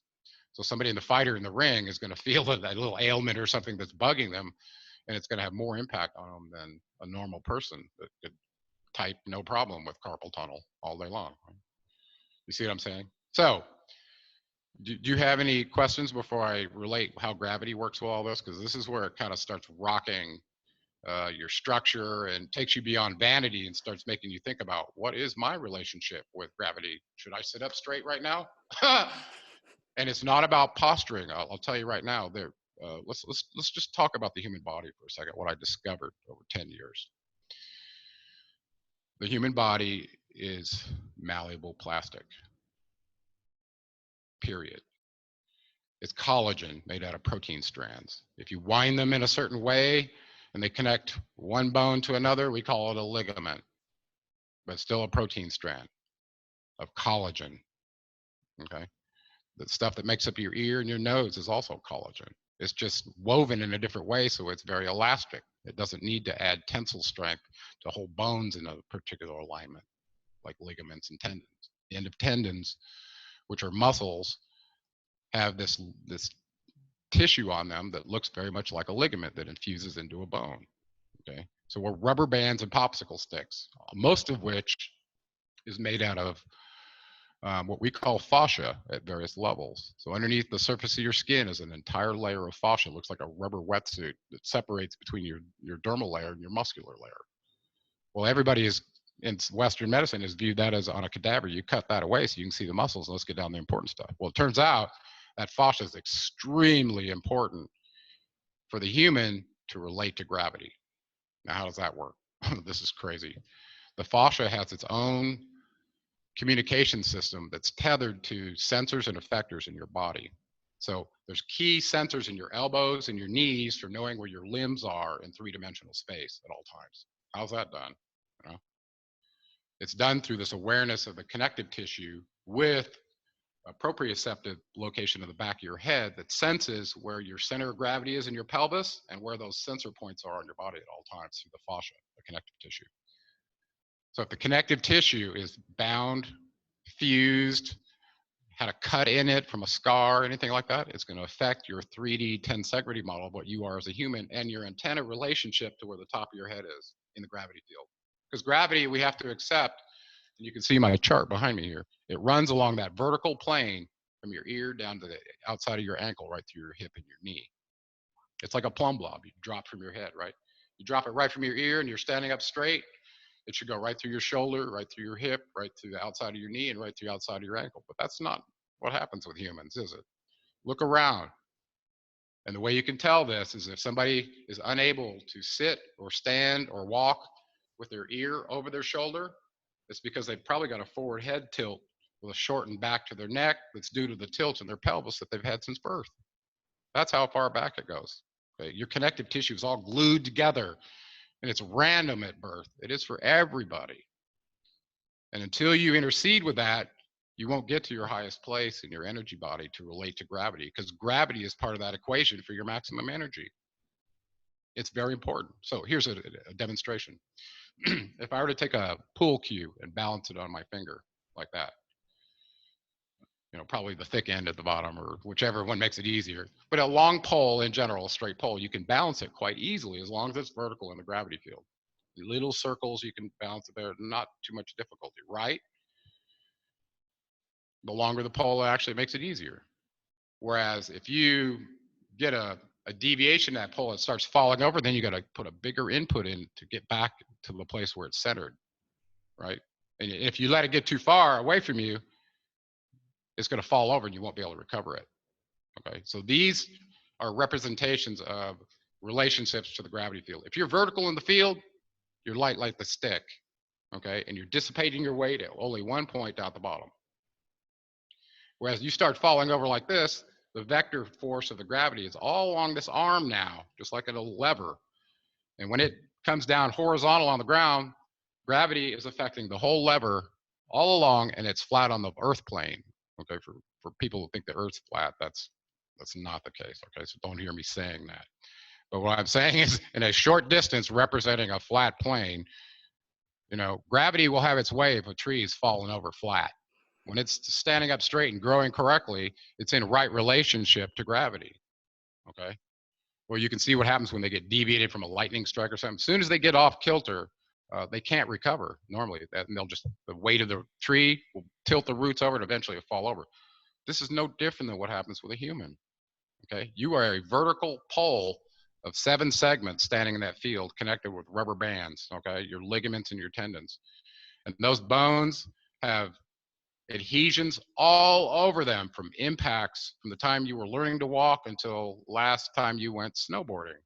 So somebody in the fighter in the ring is going to feel that little ailment or something that's bugging them, and it's going to have more impact on them than a normal person that could type no problem with carpal tunnel all day long. You see what I'm saying? So do you have any questions before I relate how gravity works with all this? Because this is where it kind of starts rocking your structure and takes you beyond vanity and starts making you think about, what is my relationship with gravity? Should I sit up straight right now? And it's not about posturing. I'll tell you right now. Let's just talk about the human body for a second. What I discovered over 10 years. The human body is malleable plastic. Period. It's collagen made out of protein strands. If you wind them in a certain way and they connect one bone to another, we call it a ligament, but still a protein strand of collagen. Okay. The stuff that makes up your ear and your nose is also collagen. It's just woven in a different way, so it's very elastic. It doesn't need to add tensile strength to hold bones in a particular alignment, like ligaments and tendons. The end of tendons, which are muscles, have this tissue on them that looks very much like a ligament that infuses into a bone. Okay, so we're rubber bands and popsicle sticks, most of which is made out of what we call fascia at various levels. So underneath the surface of your skin is an entire layer of fascia. It looks like a rubber wetsuit that separates between your dermal layer and your muscular layer. Well, everybody is in Western medicine is viewed that as on a cadaver. You cut that away so you can see the muscles, and let's get down to the important stuff. Well, it turns out that fascia is extremely important for the human to relate to gravity. Now, how does that work? This is crazy. The fascia has its own communication system that's tethered to sensors and effectors in your body. So there's key sensors in your elbows and your knees for knowing where your limbs are in three-dimensional space at all times. How's that done? You know? It's done through this awareness of the connective tissue with a proprioceptive location of the back of your head that senses where your center of gravity is in your pelvis and where those sensor points are on your body at all times through the fascia, the connective tissue. So if the connective tissue is bound, fused, had a cut in it from a scar, anything like that, it's going to affect your 3D tensegrity model of what you are as a human and your antenna relationship to where the top of your head is in the gravity field. Because gravity, we have to accept, and you can see my chart behind me here, it runs along that vertical plane from your ear down to the outside of your ankle, right through your hip and your knee. It's like a plumb blob you drop from your head, right? You drop it right from your ear and you're standing up straight, it should go right through your shoulder, right through your hip, right through the outside of your knee, and right through the outside of your ankle. But that's not what happens with humans, is it? Look around. And the way you can tell this is if somebody is unable to sit or stand or walk with their ear over their shoulder, it's because they've probably got a forward head tilt with a shortened back to their neck that's due to the tilt in their pelvis that they've had since birth. That's how far back it goes. Okay? Your connective tissue is all glued together, and it's random at birth. It is for everybody. And until you intercede with that, you won't get to your highest place in your energy body to relate to gravity, because gravity is part of that equation for your maximum energy. It's very important. So here's a demonstration. If I were to take a pool cue and balance it on my finger like that, you know, probably the thick end at the bottom or whichever one makes it easier. But a long pole in general, a straight pole, you can balance it quite easily as long as it's vertical in the gravity field. Little circles, you can balance it there, not too much difficulty, right? The longer the pole, actually makes it easier. Whereas if you get a deviation of that pole, it starts falling over, then you got to put a bigger input in to get back to the place where it's centered, right? And if you let it get too far away from you, it's going to fall over and you won't be able to recover it. Okay, so these are representations of relationships to the gravity field. If you're vertical in the field, you're light like the stick, okay, and you're dissipating your weight at only one point down at the bottom. Whereas you start falling over like this, the vector force of the gravity is all along this arm now, just like a lever. And when it comes down horizontal on the ground, gravity is affecting the whole lever all along, and it's flat on the earth plane. Okay, for people who think the earth's flat, that's That's not the case, okay? So don't hear me saying that. But what I'm saying is, in a short distance representing a flat plane, you know, gravity will have its way if a tree is falling over flat. When it's standing up straight and growing correctly, it's in right relationship to gravity, okay? Well, you can see what happens when they get deviated from a lightning strike or something. As soon as they get off kilter, they can't recover normally. And they'll just, the weight of the tree will tilt the roots over and eventually it'll fall over. This is no different than what happens with a human, okay? You are a vertical pole of 7 segments standing in that field connected with rubber bands, okay? Your ligaments and your tendons. And those bones have adhesions all over them from impacts from the time you were learning to walk until last time you went snowboarding,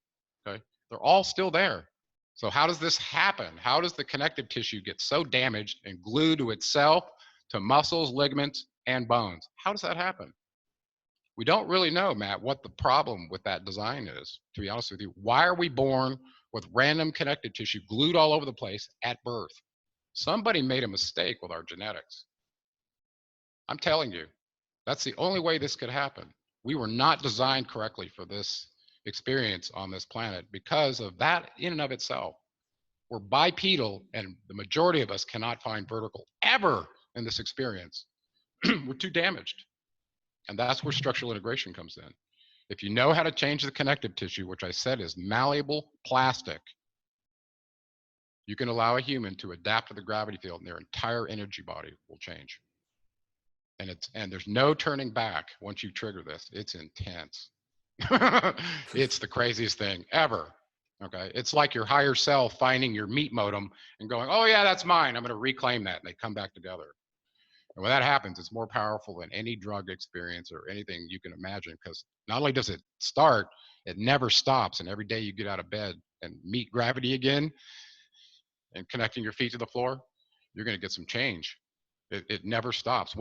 okay? They're all still there. So how does this happen? How does the connective tissue get so damaged and glued to itself, to muscles, ligaments, and bones? How does that happen? We don't really know, Matt, what the problem with that design is, to be honest with you. Why are we born with random connective tissue glued all over the place at birth? Somebody made a mistake with our genetics. I'm telling you, that's the only way this could happen. We were not designed correctly for this experience on this planet because of that in and of itself. We're bipedal, and the majority of us cannot find vertical ever in this experience. We're too damaged. And that's where structural integration comes in. If you know how to change the connective tissue, which I said is malleable plastic, you can allow a human to adapt to the gravity field and their entire energy body will change. And there's no turning back once you trigger this. It's intense. It's the craziest thing ever. Okay, it's like your higher self finding your meat modem and going, oh yeah, that's mine, I'm going to reclaim that, and they come back together. And when that happens, it's more powerful than any drug experience or anything you can imagine, because not only does it start, it never stops. And every day you get out of bed and meet gravity again and connecting your feet to the floor, you're going to get some change. It never stops.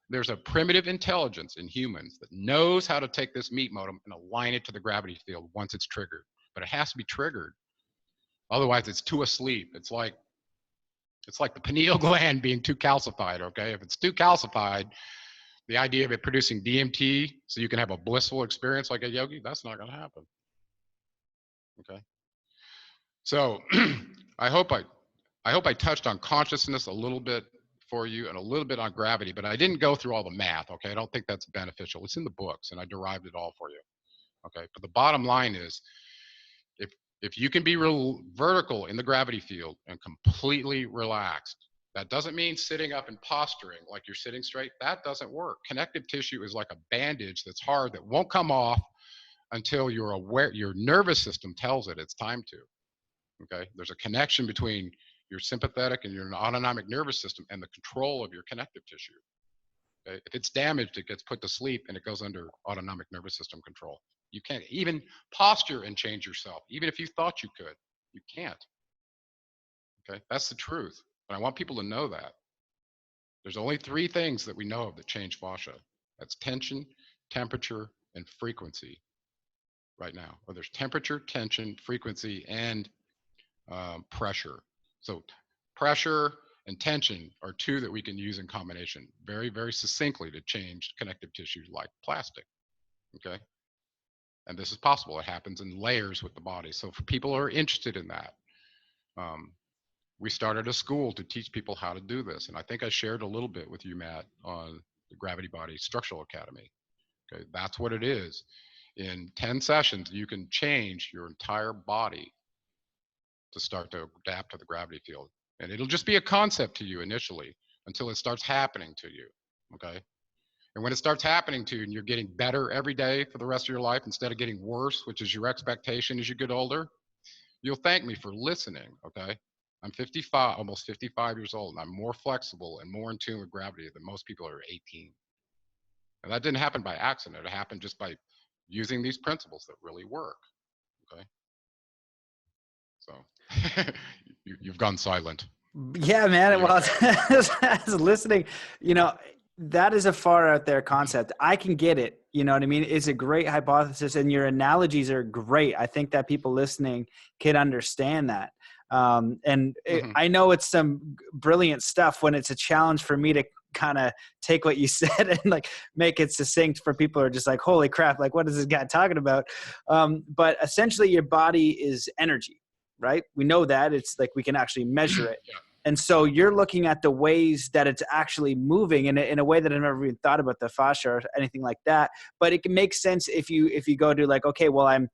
There's a primitive intelligence in humans that knows how to take this meat modem and align it to the gravity field once it's triggered. But it has to be triggered. Otherwise, it's too asleep. It's like the pineal gland being too calcified, okay? If it's too calcified, the idea of it producing DMT so you can have a blissful experience like a yogi, that's not going to happen, okay? So I hope I touched on consciousness a little bit for you and a little bit on gravity, but I didn't go through all the math, okay? I don't think that's beneficial. It's in the books, and I derived it all for you, okay? But the bottom line is, if you can be real vertical in the gravity field and completely relaxed, that doesn't mean sitting up and posturing like you're sitting straight. That doesn't work. Connective tissue is like a bandage that's hard, that won't come off until you're aware, your nervous system tells it it's time to, okay? There's a connection between your sympathetic and your autonomic nervous system and the control of your connective tissue. Okay? If it's damaged, it gets put to sleep and it goes under autonomic nervous system control. You can't even posture and change yourself. Even if you thought you could, you can't. Okay, that's the truth. And I want people to know that. There's only 3 things that we know of that change fascia. That's tension, temperature, and frequency right now. Or there's temperature, tension, frequency, and pressure. So pressure and tension are 2 that we can use in combination very, very succinctly to change connective tissue like plastic, okay? And this is possible. It happens in layers with the body. So for people who are interested in that, we started a school to teach people how to do this. And I think I shared a little bit with you, Matt, on the Gravity Body Structural Academy. Okay, that's what it is. In 10 sessions, you can change your entire body to start to adapt to the gravity field. And it'll just be a concept to you initially until it starts happening to you, okay? And when it starts happening to you and you're getting better every day for the rest of your life instead of getting worse, which is your expectation as you get older, you'll thank me for listening, okay? I'm 55, almost 55 years old, and I'm more flexible and more in tune with gravity than most people are 18. And that didn't happen by accident. It happened just by using these principles that really work, okay? So you've gone silent. Yeah, man. Well, as listening, you know, that is a far out there concept. I can get it. You know what I mean? It's a great hypothesis, and your analogies are great. I think that people listening can understand that. I know it's some brilliant stuff when it's a challenge for me to kind of take what you said and like make it succinct for people who are just like, holy crap, like what is this guy talking about? But essentially your body is energy, right? We know that. It's like we can actually measure it. Yeah. And so you're looking at the ways that it's actually moving in a way that I've never even thought about the fascia or anything like that. But it can make sense if you go to like, okay, well, I'm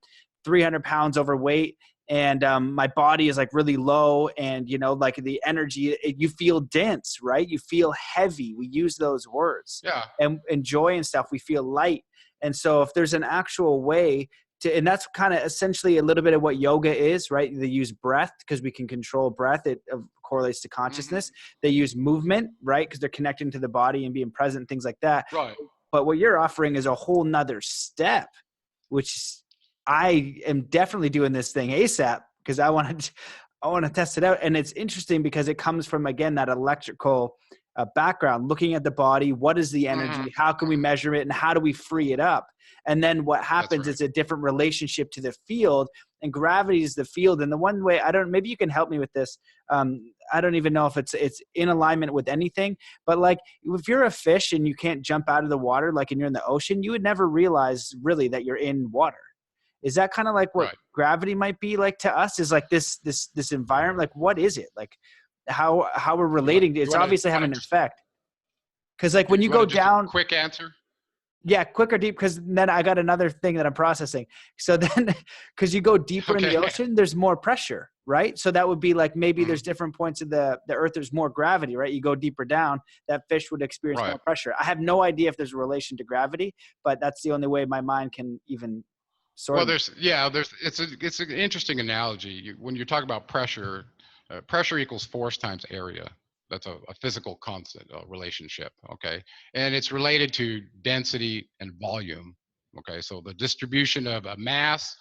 300 pounds overweight and my body is like really low, and you know, like the energy, you feel dense, right? You feel heavy. We use those words. Yeah. And joy and stuff, we feel light. And so if there's an actual way to, and that's kind of essentially a little bit of what yoga is, right? They use breath because we can control breath. It correlates to consciousness. They use movement, right? Because they're connecting to the body and being present, things like that. Right. But what you're offering is a whole nother step, which I am definitely doing this thing ASAP because I want to test it out. And it's interesting because it comes from, again, that electrical background, looking at the body. What is the energy? How can we measure it? And how do we free it up? And then what happens is a different relationship to the field, and gravity is the field. And the one way, maybe you can help me with this. I don't even know if it's in alignment with anything, but like if you're a fish and you can't jump out of the water, like, and you're in the ocean, you would never realize really that you're in water. Is that kind of like what gravity might be like to us? Is like this environment? Like, what is it? Like how we're relating to, it's obviously having an effect. Cause like when you go down, quick answer. Yeah, quick or deep, because then I got another thing that I'm processing. So then, because you go deeper in the ocean, there's more pressure, right? So that would be like maybe there's different points of the earth, there's more gravity, right? You go deeper down, that fish would experience more pressure. I have no idea if there's a relation to gravity, but that's the only way my mind can even sort of. It's an interesting analogy. When you talk about pressure, pressure equals force times area. That's a physical constant relationship, okay? And it's related to density and volume, okay? So the distribution of a mass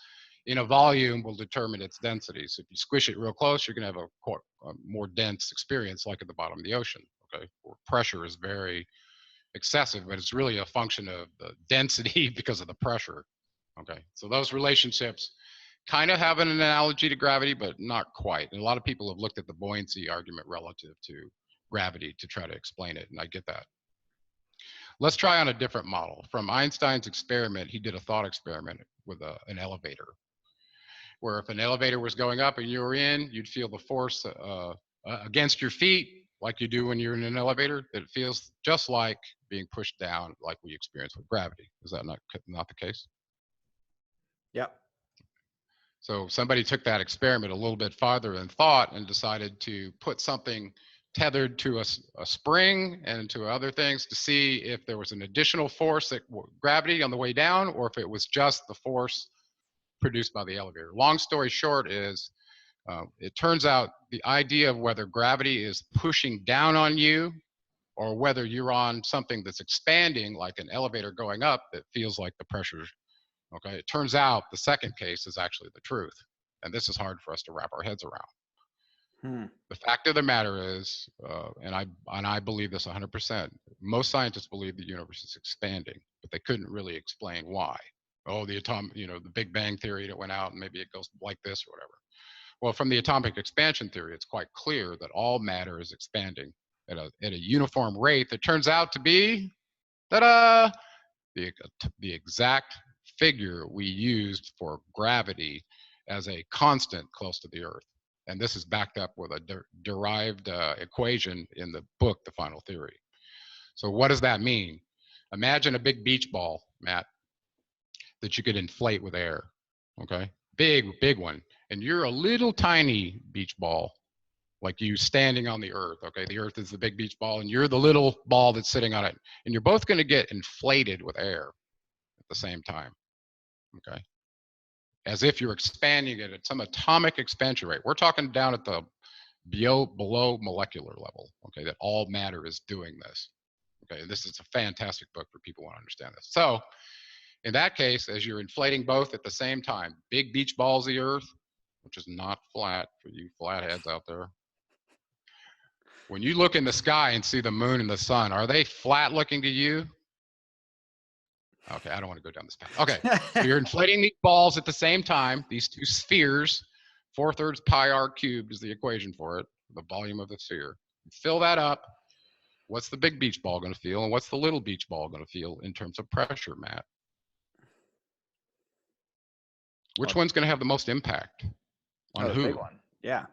in a volume will determine its density. So if you squish it real close, you're gonna have a more dense experience, like at the bottom of the ocean, okay? Where pressure is very excessive, but it's really a function of the density because of the pressure, okay? So those relationships kind of have an analogy to gravity, but not quite. And a lot of people have looked at the buoyancy argument relative to gravity to try to explain it, and I get that. Let's try on a different model. From Einstein's experiment, he did a thought experiment with an elevator, where if an elevator was going up and you were in, you'd feel the force against your feet, like you do when you're in an elevator. It feels just like being pushed down, like we experience with gravity. Is that not the case? Yep. So somebody took that experiment a little bit farther in thought and decided to put something tethered to a spring and to other things to see if there was an additional force, gravity on the way down, or if it was just the force produced by the elevator. Long story short is, it turns out the idea of whether gravity is pushing down on you or whether you're on something that's expanding, like an elevator going up that feels like the pressure. Okay, it turns out the second case is actually the truth. And this is hard for us to wrap our heads around. The fact of the matter is, and I believe this 100%, most scientists believe the universe is expanding, but they couldn't really explain why. Oh, the the Big Bang theory that went out, and maybe it goes like this or whatever. Well, from the atomic expansion theory, it's quite clear that all matter is expanding at a uniform rate that turns out to be, ta-da, the exact figure we used for gravity as a constant close to the Earth. And this is backed up with a derived equation in the book, The Final Theory. So what does that mean? Imagine a big beach ball, Matt, that you could inflate with air, okay? Big one. And you're a little tiny beach ball, like you standing on the Earth, okay? The Earth is the big beach ball, and you're the little ball that's sitting on it. And you're both gonna get inflated with air at the same time, okay? As if you're expanding it at some atomic expansion rate. We're talking down at the below molecular level, okay, that all matter is doing this. Okay, this is a fantastic book for people who want to understand this. So in that case, as you're inflating both at the same time, big beach balls of the Earth, which is not flat for you flatheads out there. When you look in the sky and see the moon and the sun, are they flat looking to you? Okay, I don't want to go down this path. Okay, so you're inflating these balls at the same time, these two spheres, 4/3 pi r cubed is the equation for it, the volume of the sphere. You fill that up, What's the big beach ball going to feel, and what's the little beach ball going to feel in terms of pressure, Matt? Which one's going to have the most impact on who? The big one. Yeah.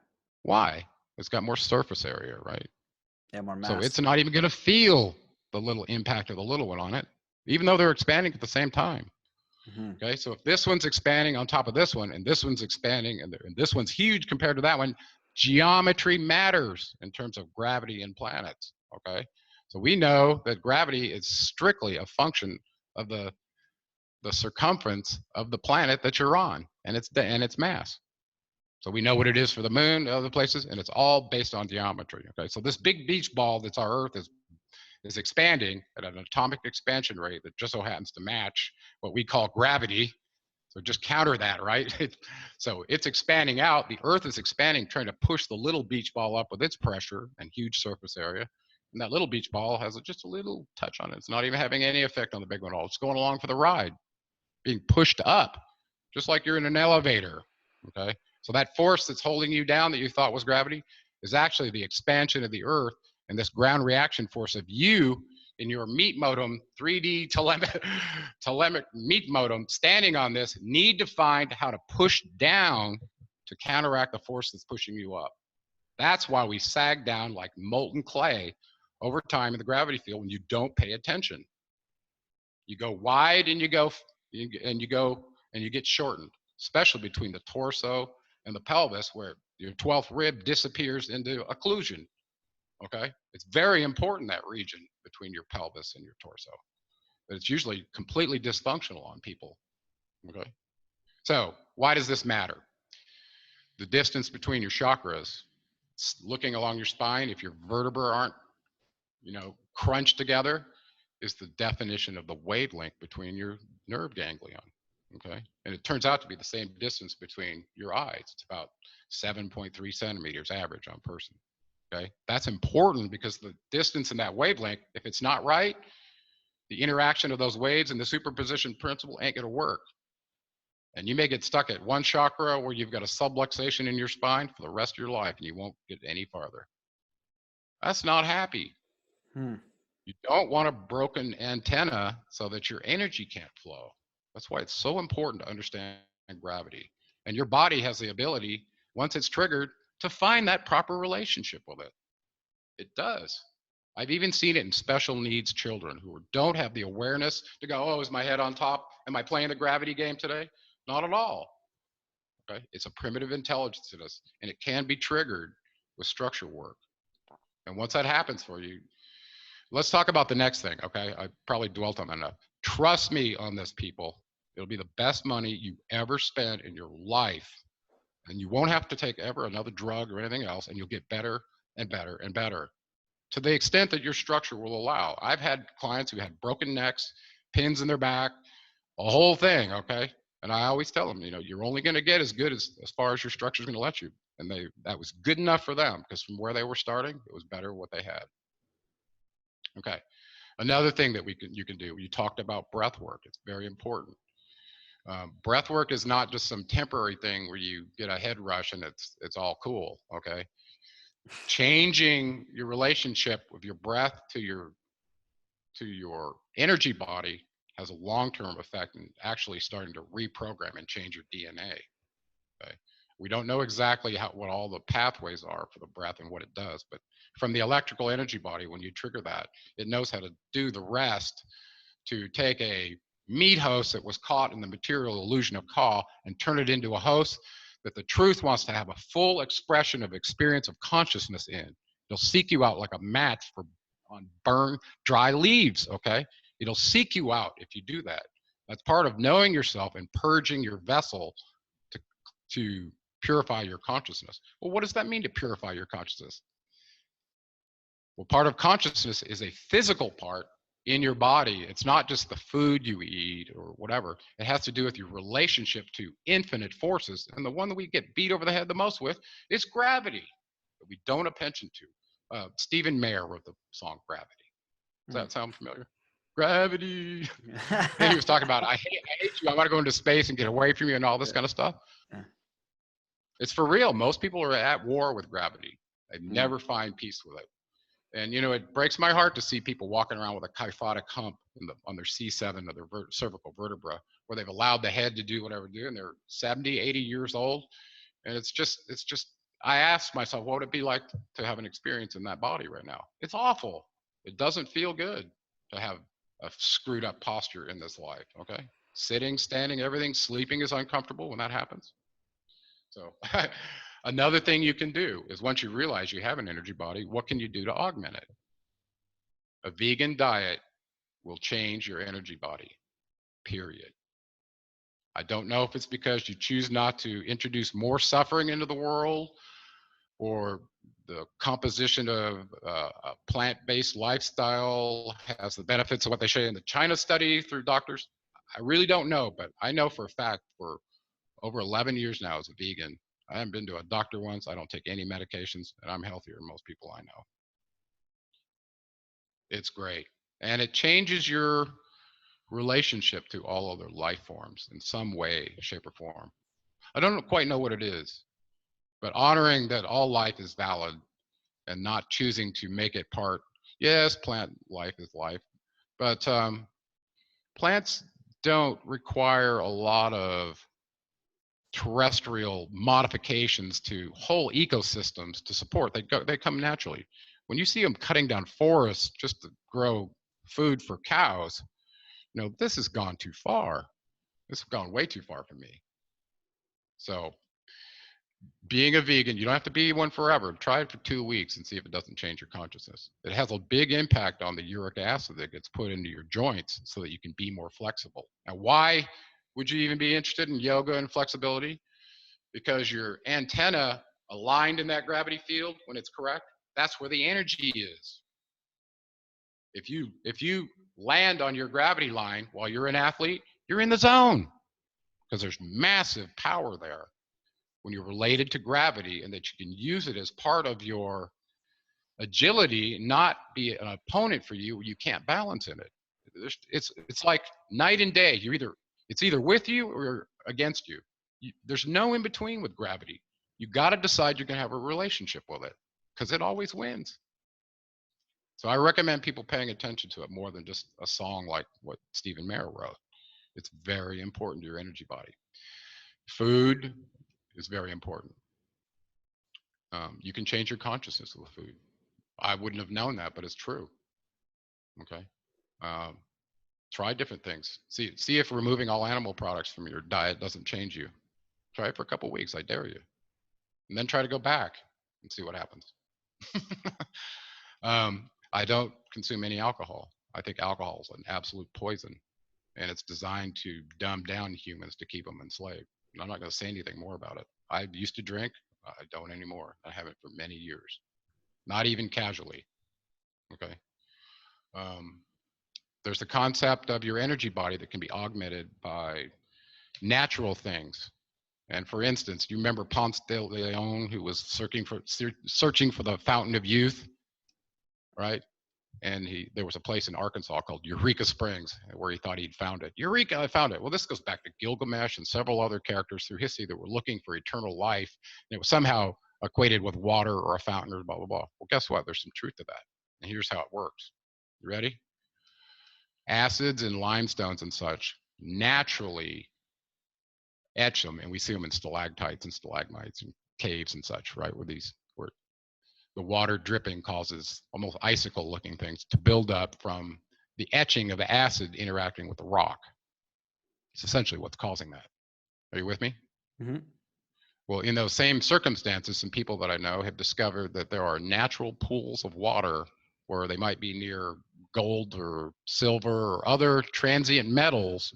Why? It's got more surface area, right? Yeah, more mass. So it's not even going to feel the little impact of the little one on it, even though they're expanding at the same time. Okay, so if this one's expanding on top of this one, and this one's expanding, and this one's huge compared to that one, geometry matters in terms of gravity in planets. Okay, so we know that gravity is strictly a function of the circumference of the planet that you're on, and its mass. So we know what it is for the moon, other places, and it's all based on geometry. Okay, so this big beach ball that's our Earth is expanding at an atomic expansion rate that just so happens to match what we call gravity. So just counter that, right? So it's expanding out. The Earth is expanding, trying to push the little beach ball up with its pressure and huge surface area. And that little beach ball has just a little touch on it. It's not even having any effect on the big one at all. It's going along for the ride, being pushed up, just like you're in an elevator. Okay, so that force that's holding you down that you thought was gravity is actually the expansion of the Earth and this ground reaction force of you in your meat modem, 3D telemic meat modem, standing on this, need to find how to push down to counteract the force that's pushing you up. That's why we sag down like molten clay over time in the gravity field when you don't pay attention. You go wide and you get shortened, especially between the torso and the pelvis, where your 12th rib disappears into occlusion. Okay, it's very important, that region between your pelvis and your torso, but it's usually completely dysfunctional on people. Okay, so why does this matter? The distance between your chakras, looking along your spine, if your vertebrae aren't, crunched together, is the definition of the wavelength between your nerve ganglion. Okay, and it turns out to be the same distance between your eyes. It's about 7.3 centimeters average on person. Okay, that's important because the distance in that wavelength, if it's not right, the interaction of those waves and the superposition principle ain't going to work. And you may get stuck at one chakra where you've got a subluxation in your spine for the rest of your life, and you won't get any farther. That's not happy. You don't want a broken antenna so that your energy can't flow. That's why it's so important to understand gravity. And your body has the ability, once it's triggered, to find that proper relationship with it. It does. I've even seen it in special needs children who don't have the awareness to go, oh, is my head on top? Am I playing the gravity game today? Not at all. Okay, it's a primitive intelligence in us, and it can be triggered with structure work. And once that happens for you, let's talk about the next thing. Okay, I probably dwelt on that enough. Trust me on this, people. It'll be the best money you ever spent in your life, and you won't have to take ever another drug or anything else, and you'll get better and better and better to the extent that your structure will allow. I've had clients who had broken necks, pins in their back, a whole thing. Okay, and I always tell them, you're only going to get as good as far as your structure is going to let you, and that was good enough for them, because from where they were starting, it was better what they had. Okay, another thing that you can do. You talked about breath work. It's very important. Breath work is not just some temporary thing where you get a head rush and it's all cool. Okay, changing your relationship with your breath to your energy body has a long-term effect and actually starting to reprogram and change your DNA. Okay, we don't know exactly what all the pathways are for the breath and what it does, but from the electrical energy body, when you trigger that, it knows how to do the rest to take a meat host that was caught in the material illusion of Ka and turn it into a host that the truth wants to have a full expression of experience of consciousness in. It'll seek you out like a match on burned dry leaves. Okay, it'll seek you out if you do that. That's part of knowing yourself and purging your vessel to purify your consciousness. Well, what does that mean, to purify your consciousness? Well, part of consciousness is a physical part in your body. It's not just the food you eat or whatever. It has to do with your relationship to infinite forces. And the one that we get beat over the head the most with is gravity, that we don't pay attention to. Stephen Mayer wrote the song Gravity. Does that sound familiar? Gravity. And he was talking about, I hate you. I want to go into space and get away from you and all this kind of stuff. It's for real. Most people are at war with gravity. They never find peace with it. And, it breaks my heart to see people walking around with a kyphotic hump on their C7 of their cervical vertebra, where they've allowed the head to do whatever do, and they're 70, 80 years old. And it's just, I asked myself, what would it be like to have an experience in that body right now? It's awful. It doesn't feel good to have a screwed up posture in this life, okay? Sitting, standing, everything, sleeping is uncomfortable when that happens. So another thing you can do is, once you realize you have an energy body, what can you do to augment it? A vegan diet will change your energy body, period. I don't know if it's because you choose not to introduce more suffering into the world, or the composition of a plant-based lifestyle has the benefits of what they say in the China study through doctors. I really don't know, but I know for a fact, for over 11 years now as a vegan, I haven't been to a doctor once. I don't take any medications, and I'm healthier than most people I know. It's great. And it changes your relationship to all other life forms in some way, shape, or form. I don't quite know what it is, but honoring that all life is valid and not choosing to make it part. Yes, plant life is life, but plants don't require a lot of terrestrial modifications to whole ecosystems to support. They come naturally. When you see them cutting down forests just to grow food for cows, this has gone too far. This has gone way too far for me. So being a vegan, you don't have to be one forever. Try it for 2 weeks and see if it doesn't change your consciousness. It has a big impact on the uric acid that gets put into your joints so that you can be more flexible. Now, why would you even be interested in yoga and flexibility? Because your antenna aligned in that gravity field when it's correct, that's where the energy is. If you land on your gravity line while you're an athlete, you're in the zone, because there's massive power there when you're related to gravity, and that you can use it as part of your agility, not be an opponent for you where you can't balance in it. It's like night and day. It's either with you or against you. There's no in between with gravity. You got to decide you're going to have a relationship with it, because it always wins. So I recommend people paying attention to it more than just a song like what Stephen Mayer wrote. It's very important to your energy body. Food is very important. You can change your consciousness with food. I wouldn't have known that, but it's true. Okay. Try different things. See if removing all animal products from your diet doesn't change you. Try it for a couple of weeks, I dare you. And then try to go back and see what happens. I don't consume any alcohol. I think alcohol is an absolute poison, and it's designed to dumb down humans to keep them enslaved. And I'm not going to say anything more about it. I used to drink. I don't anymore. I haven't for many years, not even casually. Okay. There's the concept of your energy body that can be augmented by natural things. And for instance, you remember Ponce de Leon, who was searching for the fountain of youth, right? And there was a place in Arkansas called Eureka Springs where he thought he'd found it. Eureka, I found it. Well, this goes back to Gilgamesh and several other characters through history that were looking for eternal life. And it was somehow equated with water or a fountain or blah, blah, blah. Well, guess what? There's some truth to that. And here's how it works. You ready? Acids and limestones and such naturally etch them, and we see them in stalactites and stalagmites and caves and such, right? Where the water dripping causes almost icicle looking things to build up from the etching of the acid interacting with the rock. It's essentially what's causing that. Are you with me? Mm-hmm. Well, in those same circumstances, some people that I know have discovered that there are natural pools of water where they might be near gold or silver or other transition metals.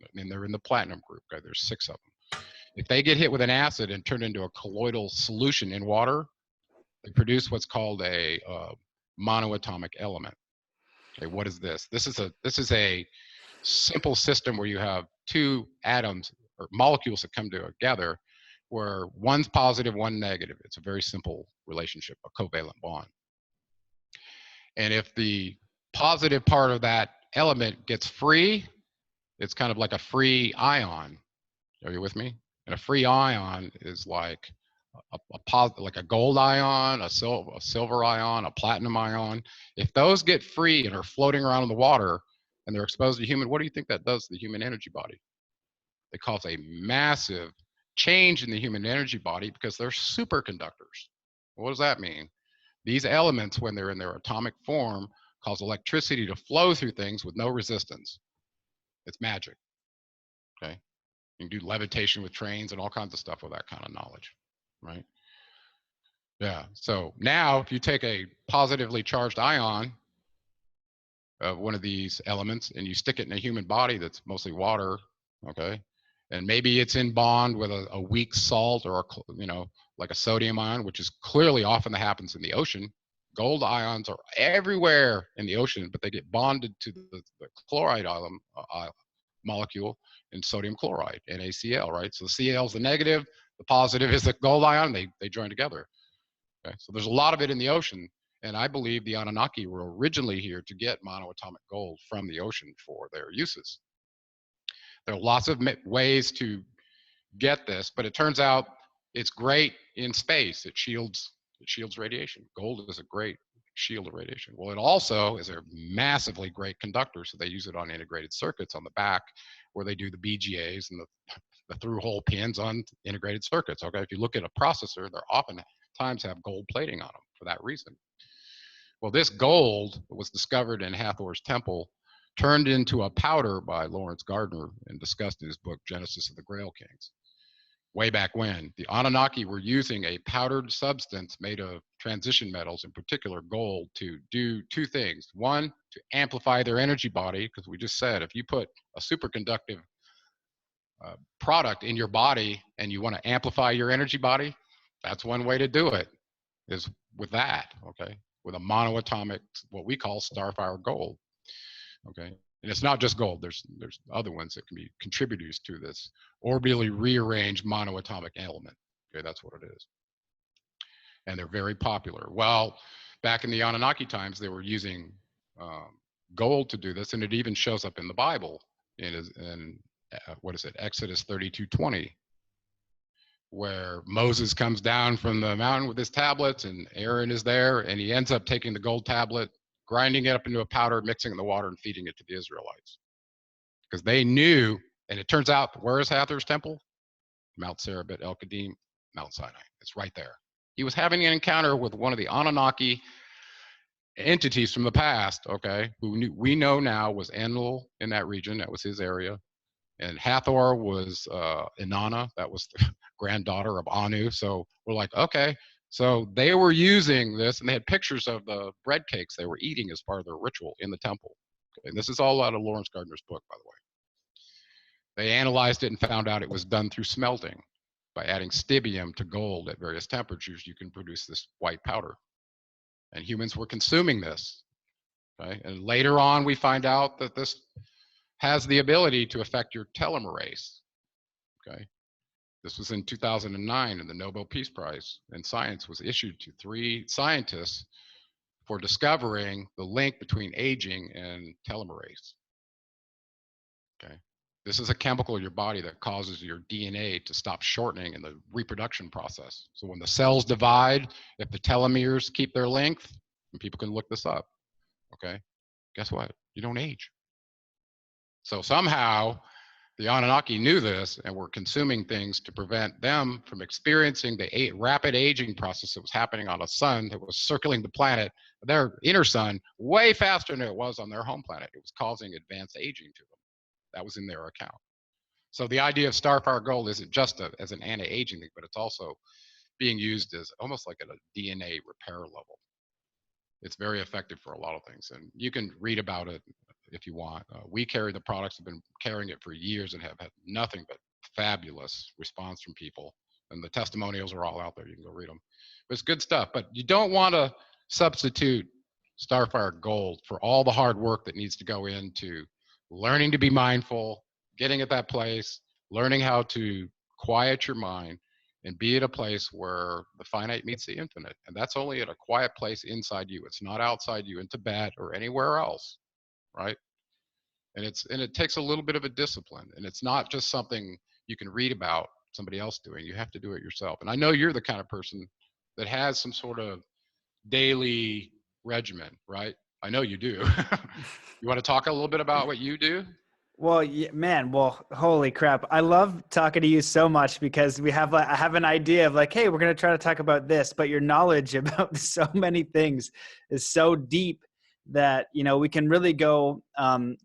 I mean, they're in the platinum group. Okay? There's 6 of them. If they get hit with an acid and turn into a colloidal solution in water, they produce what's called a monoatomic element. Okay, what is this? This is a simple system where you have 2 atoms or molecules that come together, where one's positive, one negative. It's a very simple relationship, a covalent bond. And if the positive part of that element gets free, it's kind of like a free ion. Are you with me? And a free ion is like like a gold ion, a silver ion, a platinum ion, if those get free and are floating around in the water and they're exposed to human, what do you think that does to the human energy body? They cause a massive change in the human energy body because they're superconductors. What does that mean? These elements, when they're in their atomic form, cause electricity to flow through things with no resistance. It's magic. Okay, you can do levitation with trains and all kinds of stuff with that kind of knowledge, right? Yeah. So now, if you take a positively charged ion of one of these elements and you stick it in a human body that's mostly water, okay, and maybe it's in bond with a weak salt or like a sodium ion, which is clearly often that happens in the ocean. Gold ions are everywhere in the ocean, but they get bonded to the chloride molecule in sodium chloride, NaCl, right? So the Cl is the negative, the positive is the gold ion. They join together. Okay, so there's a lot of it in the ocean, and I believe the Anunnaki were originally here to get monoatomic gold from the ocean for their uses. There are lots of ways to get this, but it turns out it's great in space. It shields radiation. Gold is a great shield of radiation. Well, it also is a massively great conductor, so they use it on integrated circuits on the back where they do the BGAs and the through-hole pins on integrated circuits. Okay, if you look at a processor, they're oftentimes have gold plating on them for that reason. Well, this gold was discovered in Hathor's temple, turned into a powder by Lawrence Gardner and discussed in his book Genesis of the Grail Kings. Way back when, the Anunnaki were using a powdered substance made of transition metals, in particular gold, to do two things. One, to amplify their energy body, because we just said if you put a superconductive product in your body and you want to amplify your energy body, that's one way to do it, is with that, okay? With a monoatomic, what we call starfire gold, okay? And it's not just gold, there's other ones that can be contributors to this orbitally rearranged monoatomic element, okay? That's what it is. And they're very popular. Well, back in the Anunnaki times, they were using gold to do this, and it even shows up in the Bible in what is it, Exodus 32:20, where Moses comes down from the mountain with his tablets and Aaron is there, and he ends up taking the gold tablet, grinding it up into a powder, mixing it in the water and feeding it to the Israelites. Because they knew, and it turns out, where is Hathor's temple? Mount Serebet, El Qadim, Mount Sinai. It's right there. He was having an encounter with one of the Anunnaki entities from the past, okay, who we know now was Enlil in that region. That was his area. And Hathor was Inanna, that was the granddaughter of Anu. So we're like, okay. So they were using this, and they had pictures of the bread cakes they were eating as part of their ritual in the temple. Okay, and this is all out of Lawrence Gardner's book, by the way. They analyzed it and found out it was done through smelting. By adding stibium to gold at various temperatures, you can produce this white powder. And humans were consuming this. Okay? And later on, we find out that this has the ability to affect your telomerase. Okay, this was in 2009, and the Nobel Peace Prize in Science was issued to 3 scientists for discovering the link between aging and telomerase. Okay, this is a chemical in your body that causes your DNA to stop shortening in the reproduction process. So when the cells divide, if the telomeres keep their length, and people can look this up, okay, guess what? You don't age. So somehow the Anunnaki knew this and were consuming things to prevent them from experiencing the rapid aging process that was happening on a sun that was circling the planet, their inner sun, way faster than it was on their home planet. It was causing advanced aging to them. That was in their account. So the idea of starfire gold isn't just as an anti-aging thing, but it's also being used as almost like at a DNA repair level. It's very effective for a lot of things, and you can read about it if you want. We carry the products, have been carrying it for years and have had nothing but fabulous response from people, and the testimonials are all out there. You can go read them. But it's good stuff, but you don't want to substitute starfire gold for all the hard work that needs to go into learning to be mindful, getting at that place, learning how to quiet your mind and be at a place where the finite meets the infinite. And that's only at a quiet place inside you. It's not outside you in Tibet or anywhere else, right? And it takes a little bit of a discipline, and it's not just something you can read about. somebody else doing. You have to do it yourself. And I know you're the kind of person that has some sort of daily regimen, right? I know you do. You want to talk a little bit about what you do? Well, yeah, man, well, holy crap. I love talking to you so much because I have an idea of like, hey, we're going to try to talk about this, but your knowledge about so many things is so deep that, we can really go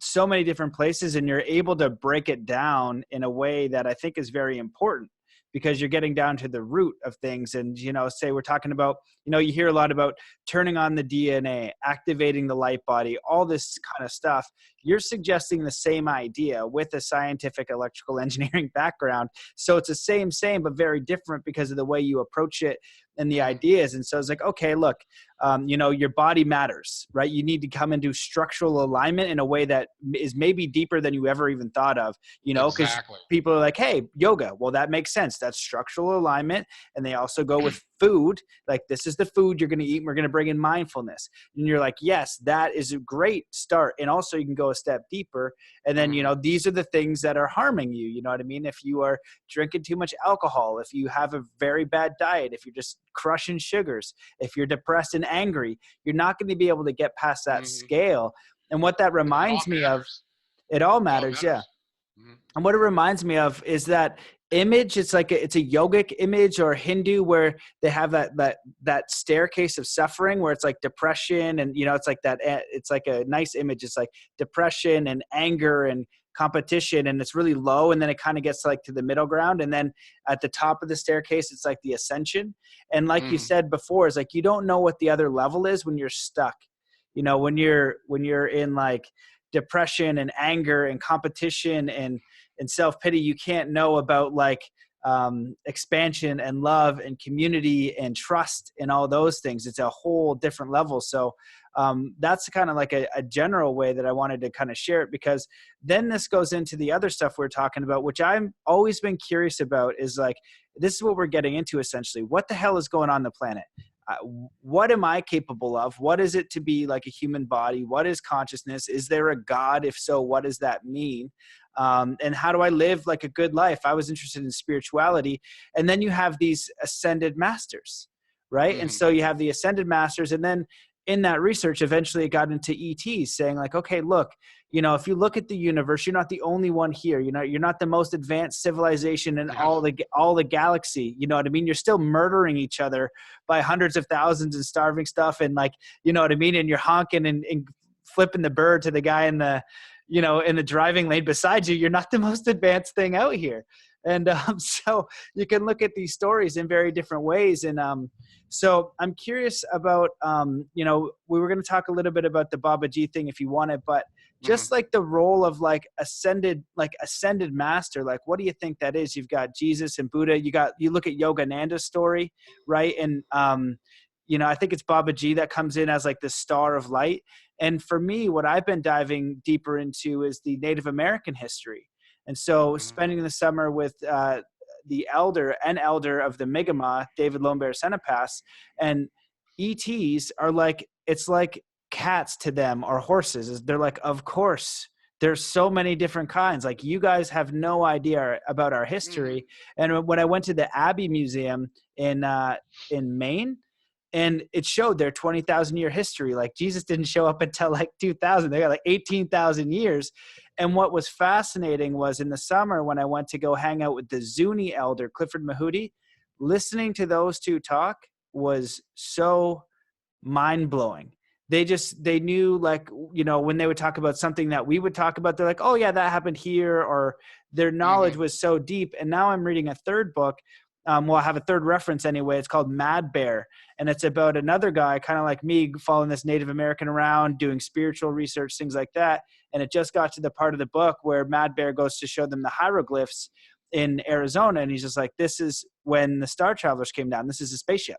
so many different places, and you're able to break it down in a way that I think is very important, because you're getting down to the root of things. And, say we're talking about, you hear a lot about turning on the DNA, activating the light body, all this kind of stuff. You're suggesting the same idea with a scientific electrical engineering background. So it's the same, but very different because of the way you approach it and the ideas. And so it's like, okay, look, your body matters, right? You need to come into structural alignment in a way that is maybe deeper than you ever even thought of, because Exactly. people are like, hey, yoga. Well, that makes sense. That's structural alignment. And they also go with food. Like, this is the food you're going to eat. And we're going to bring in mindfulness. And you're like, yes, that is a great start. And also you can go a step deeper. And then, these are the things that are harming you. You know what I mean? If you are drinking too much alcohol, if you have a very bad diet, if you're just crushing sugars, if you're depressed and angry, you're not going to be able to get past that scale. And what that reminds me of, it all matters. Yeah. And what it reminds me of is that image. It's like it's a yogic image or Hindu, where they have that staircase of suffering, where it's like depression, and it's like that. It's like a nice image. It's like depression and anger and competition, and it's really low, and then it kind of gets like to the middle ground, and then at the top of the staircase it's like the ascension. And like you said before, it's like you don't know what the other level is when you're stuck. When you're in like depression and anger and competition and self-pity, you can't know about like expansion and love and community and trust and all those things. It's a whole different level. So that's kind of like a general way that I wanted to kind of share it, because then this goes into the other stuff we're talking about, which I'm always been curious about, is like, this is what we're getting into essentially. What the hell is going on the planet? What am I capable of? What is it to be like a human body? What is consciousness? Is there a God? If so, what does that mean? And how do I live like a good life? I was interested in spirituality. And then you have these ascended masters, right? And so you have the ascended masters, and then in that research, eventually it got into ETs saying like, okay, look, if you look at the universe, you're not the only one here. You're not the most advanced civilization in all the galaxy. You know what I mean? You're still murdering each other by hundreds of thousands and starving stuff. And like, you know what I mean? And you're honking and flipping the bird to the guy in the, in the driving lane beside you. You're not the most advanced thing out here. And so you can look at these stories in very different ways. And so I'm curious about, we were going to talk a little bit about the Babaji thing if you want it, but just like the role of like ascended master, like, what do you think that is? You've got Jesus and Buddha. You look at Yogananda's story, right? And, I think it's Babaji that comes in as like the star of light. And for me, what I've been diving deeper into is the Native American history. And so spending the summer with the elder of the Mi'kmaq, David Lombear Senepas, and ETs are like, it's like cats to them or horses. They're like, of course, there's so many different kinds. Like, you guys have no idea about our history. And when I went to the Abbey Museum in Maine, and it showed their 20,000 year history. Like, Jesus didn't show up until like 2000. They got like 18,000 years. And what was fascinating was in the summer when I went to go hang out with the Zuni elder, Clifford Mahudi, listening to those two talk was so mind blowing. They knew, like, when they would talk about something that we would talk about, they're like, oh yeah, that happened here, or their knowledge was so deep. And now I'm reading a third book. Well, I have a third reference anyway. It's called Mad Bear. And it's about another guy, kind of like me, following this Native American around, doing spiritual research, things like that. And it just got to the part of the book where Mad Bear goes to show them the hieroglyphs in Arizona. And he's just like, this is when the Star Travelers came down. This is a spaceship.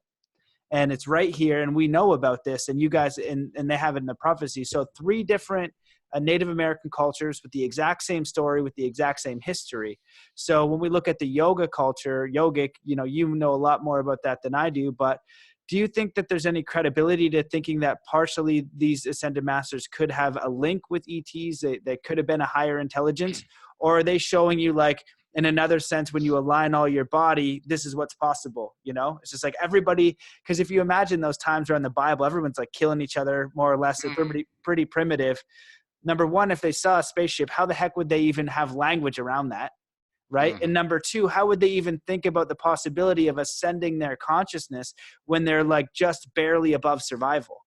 And it's right here. And we know about this. And you guys, and they have it in the prophecy. So 3 different Native American cultures with the exact same story, with the exact same history. So when we look at the yoga culture, yogic, you know a lot more about that than I do, but do you think that there's any credibility to thinking that partially these ascended masters could have a link with ETs? They could have been a higher intelligence, or are they showing you like, in another sense, when you align all your body, this is what's possible. It's just like everybody, because if you imagine those times around the Bible, everyone's like killing each other more or less. They're pretty primitive. Number one, if they saw a spaceship, how the heck would they even have language around that? Right. And number two, how would they even think about the possibility of ascending their consciousness when they're like just barely above survival?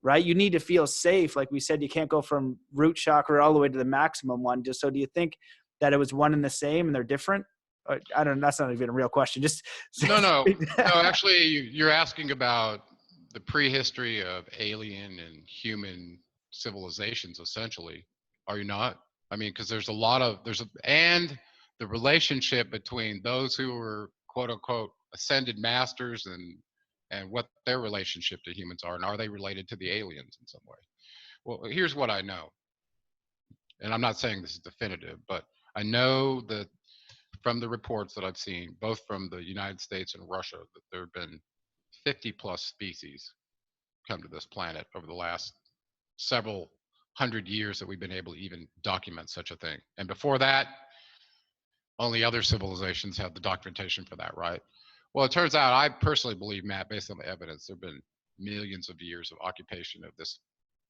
Right. You need to feel safe. Like we said, you can't go from root chakra all the way to the maximum one. Just so do you think that it was one and the same and they're different? I don't know. That's not even a real question. Just no. Actually, you're asking about the prehistory of alien and human civilizations, essentially. Are you not? I mean, because and the relationship between those who were quote unquote ascended masters and what their relationship to humans are, and are they related to the aliens in some way? Well, here's what I know, and I'm not saying this is definitive, but I know that from the reports that I've seen, both from the United States and Russia, that there have been 50 plus species come to this planet over the last several hundred years that we've been able to even document such a thing. And before that, only other civilizations have the documentation for that, right? Well, it turns out, I personally believe, Matt, based on the evidence, there have been millions of years of occupation of this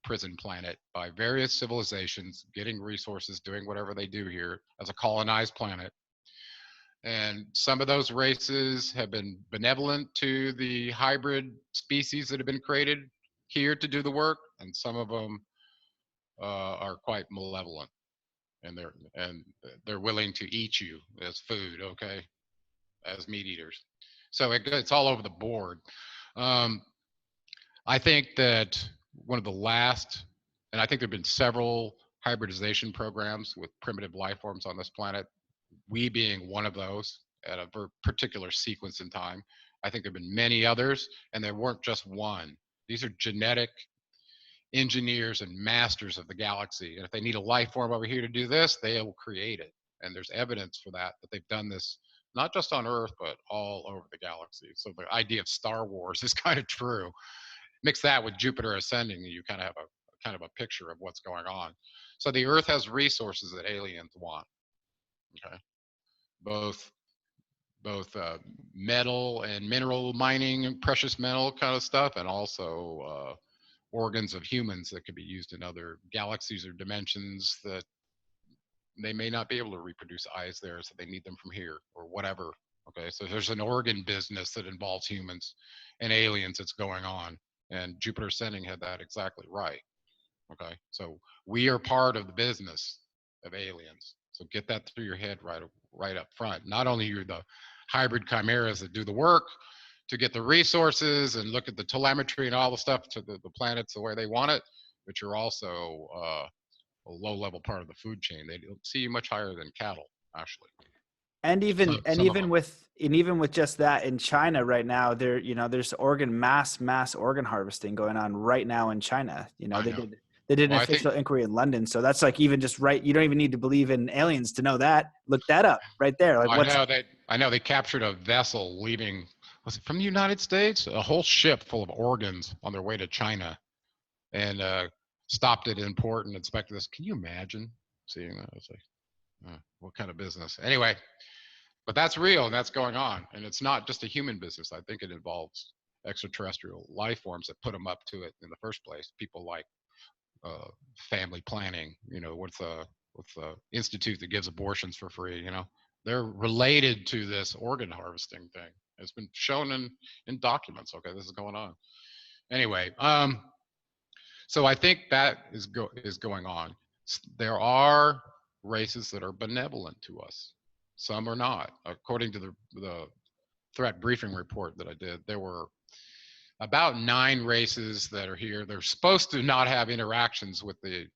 prison planet by various civilizations, getting resources, doing whatever they do here as a colonized planet. And some of those races have been benevolent to the hybrid species that have been created here to do the work, and some of them are quite malevolent, and they're willing to eat you as food, okay, as meat eaters. So it's all over the board. I think that one of the last, and I think there've been several hybridization programs with primitive life forms on this planet, we being one of those at a particular sequence in time. I think there have been many others, and there weren't just one. These are genetic engineers and masters of the galaxy. And if they need a life form over here to do this, they will create it. And there's evidence for that they've done this not just on Earth, but all over the galaxy. So the idea of Star Wars is kind of true. Mix that with Jupiter ascending, and you kind of have a picture of what's going on. So the Earth has resources that aliens want. Okay, both metal and mineral mining and precious metal kind of stuff, and also organs of humans that could be used in other galaxies or dimensions that they may not be able to reproduce eyes there, so they need them from here or whatever. Okay, so there's an organ business that involves humans and aliens that's going on, and Jupiter ascending had that exactly right. Okay, so we are part of the business of aliens. So get that through your head right up front. Not only you're the hybrid chimeras that do the work to get the resources and look at the telemetry and all the stuff to the planets the way they want it, but you're also a low-level part of the food chain. They don't see you much higher than cattle, actually. And even with just that, in China right now, there's mass organ harvesting going on right now in China. They did an official inquiry in London. So that's like even just right. You don't even need to believe in aliens to know that. Look that up right there. Like I know they captured a vessel leaving, was it from the United States? A whole ship full of organs on their way to China, and stopped it in port and inspected this. Can you imagine seeing that? It's like, what kind of business? Anyway, but that's real and that's going on. And it's not just a human business. I think it involves extraterrestrial life forms that put them up to it in the first place. People like family planning, with the institute that gives abortions for free, they're related to this organ harvesting thing. It's been shown in documents. Okay, this is going on. Anyway, so I think that is going on. There are races that are benevolent to us. Some are not. According to the threat briefing report that I did, there were about 9 races that are here. They're supposed to not have interactions with the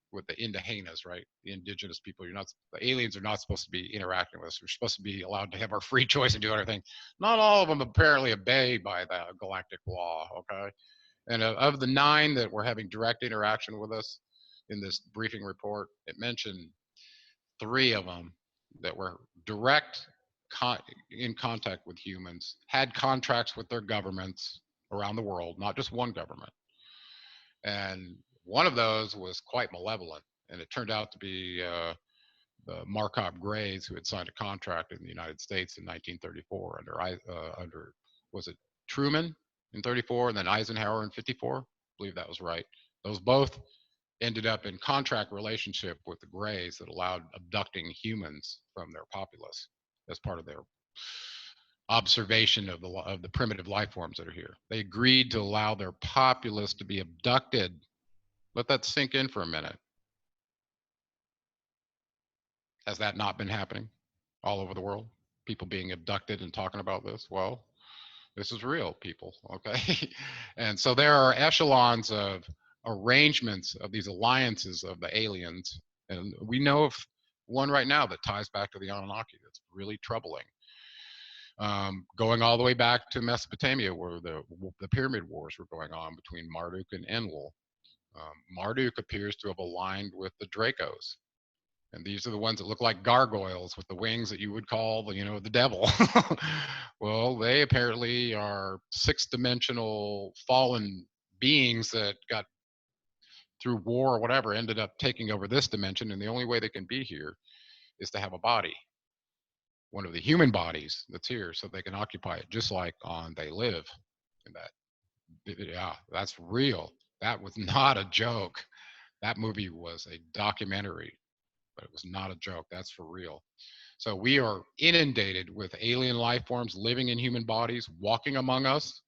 Indigenas, right? The indigenous people. The aliens are not supposed to be interacting with us. We're supposed to be allowed to have our free choice and do everything. Not all of them apparently obey by the galactic law. Okay, and of the 9 that were having direct interaction with us in this briefing report, it mentioned 3 of them that were direct in contact with humans, had contracts with their governments around the world, not just one government. And one of those was quite malevolent, and it turned out to be the Markov Greys, who had signed a contract in the United States in 1934 under was it Truman in 34 and then Eisenhower in 54? I believe that was right. Those both ended up in contract relationship with the Greys that allowed abducting humans from their populace as part of their observation of the primitive life forms that are here. They agreed to allow their populace to be abducted. Let that sink in for a minute. Has that not been happening all over the world? People being abducted and talking about this? Well, this is real, people, okay? And so there are echelons of arrangements of these alliances of the aliens. And we know of one right now that ties back to the Anunnaki that's really troubling. Going all the way back to Mesopotamia, where the pyramid wars were going on between Marduk and Enlil. Marduk appears to have aligned with the Dracos. And these are the ones that look like gargoyles with the wings that you would call, the devil. Well, they apparently are six-dimensional fallen beings that got through war or whatever, ended up taking over this dimension. And the only way they can be here is to have a body, one of the human bodies that's here, so they can occupy it, just like on They Live. And yeah, that's real. That was not a joke. That movie was a documentary, but it was not a joke. That's for real. So we are inundated with alien life forms living in human bodies, walking among us.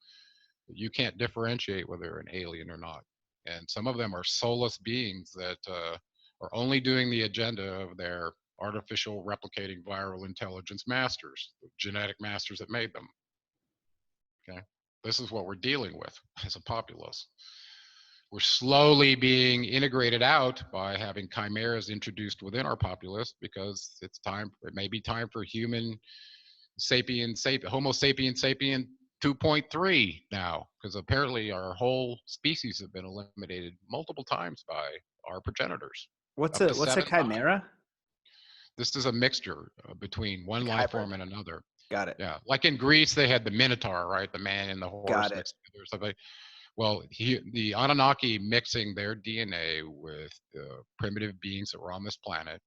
You can't differentiate whether they're an alien or not. And some of them are soulless beings that are only doing the agenda of their artificial replicating viral intelligence masters, the genetic masters that made them. Okay, this is what we're dealing with as a populace. We're slowly being integrated out by having chimeras introduced within our populace, because it may be time for Homo sapien 2.3 now, because apparently our whole species have been eliminated multiple times by our progenitors. What's a chimera? This is a mixture between one life form and another. Got it. Yeah, like in Greece, they had the Minotaur, right? The man and the horse mixed together. Something. Well, the Anunnaki mixing their DNA with primitive beings that were on this planet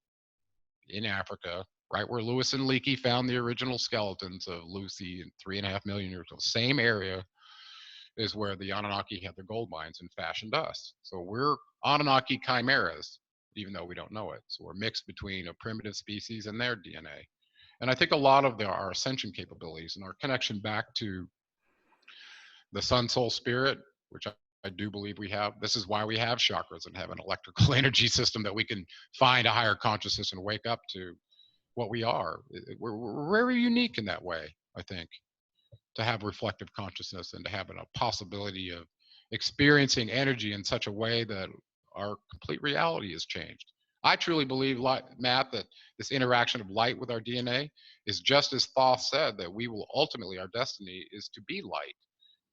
in Africa, right where Lewis and Leakey found the original skeletons of Lucy in 3.5 million years ago. Same area is where the Anunnaki had their gold mines and fashioned us. So we're Anunnaki chimeras, even though we don't know it. So we're mixed between a primitive species and their DNA. And I think a lot of our ascension capabilities and our connection back to the sun, soul, spirit, which I do believe we have. This is why we have chakras and have an electrical energy system that we can find a higher consciousness and wake up to what we are. We're very unique in that way, I think, to have reflective consciousness and to have a possibility of experiencing energy in such a way that our complete reality has changed. I truly believe, Matt, that this interaction of light with our DNA is just as Thoth said, that we will ultimately, our destiny is to be light.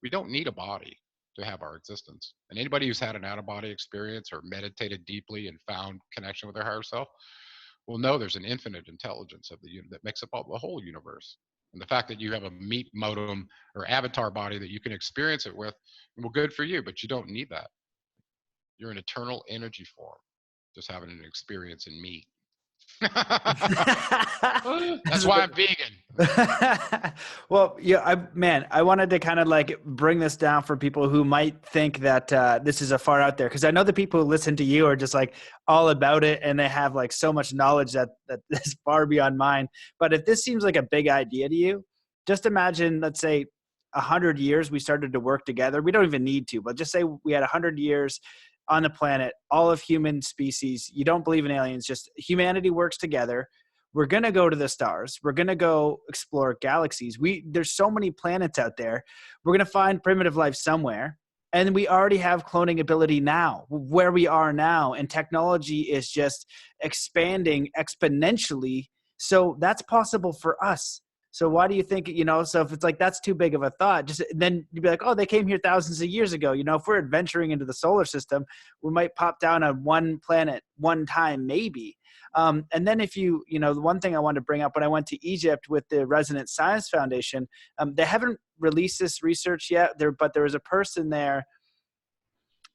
We don't need a body to have our existence. And anybody who's had an out-of-body experience or meditated deeply and found connection with their higher self will know there's an infinite intelligence of that makes up the whole universe. And the fact that you have a meat modem or avatar body that you can experience it with, well, good for you, but you don't need that. You're an eternal energy form, just having an experience in meat. That's why I'm vegan. Well, yeah, I wanted to kind of like bring this down for people who might think that this is a far out there, because I know the people who listen to you are just like all about it, and they have like so much knowledge that is far beyond mine. But if this seems like a big idea to you, just imagine, let's say 100 years we started to work together. We don't even need to, but just say we had 100 years on the planet, all of human species. You don't believe in aliens, just humanity works together. We're going to go to the stars. We're going to go explore galaxies. There's so many planets out there. We're going to find primitive life somewhere. And we already have cloning ability now, where we are now. And technology is just expanding exponentially. So that's possible for us. So why do you think, so if it's like, that's too big of a thought, just then you'd be like, oh, they came here thousands of years ago. If we're adventuring into the solar system, we might pop down on one planet one time, maybe. And then if the one thing I wanted to bring up, when I went to Egypt with the Resonance Science Foundation, they haven't released this research yet but there was a person there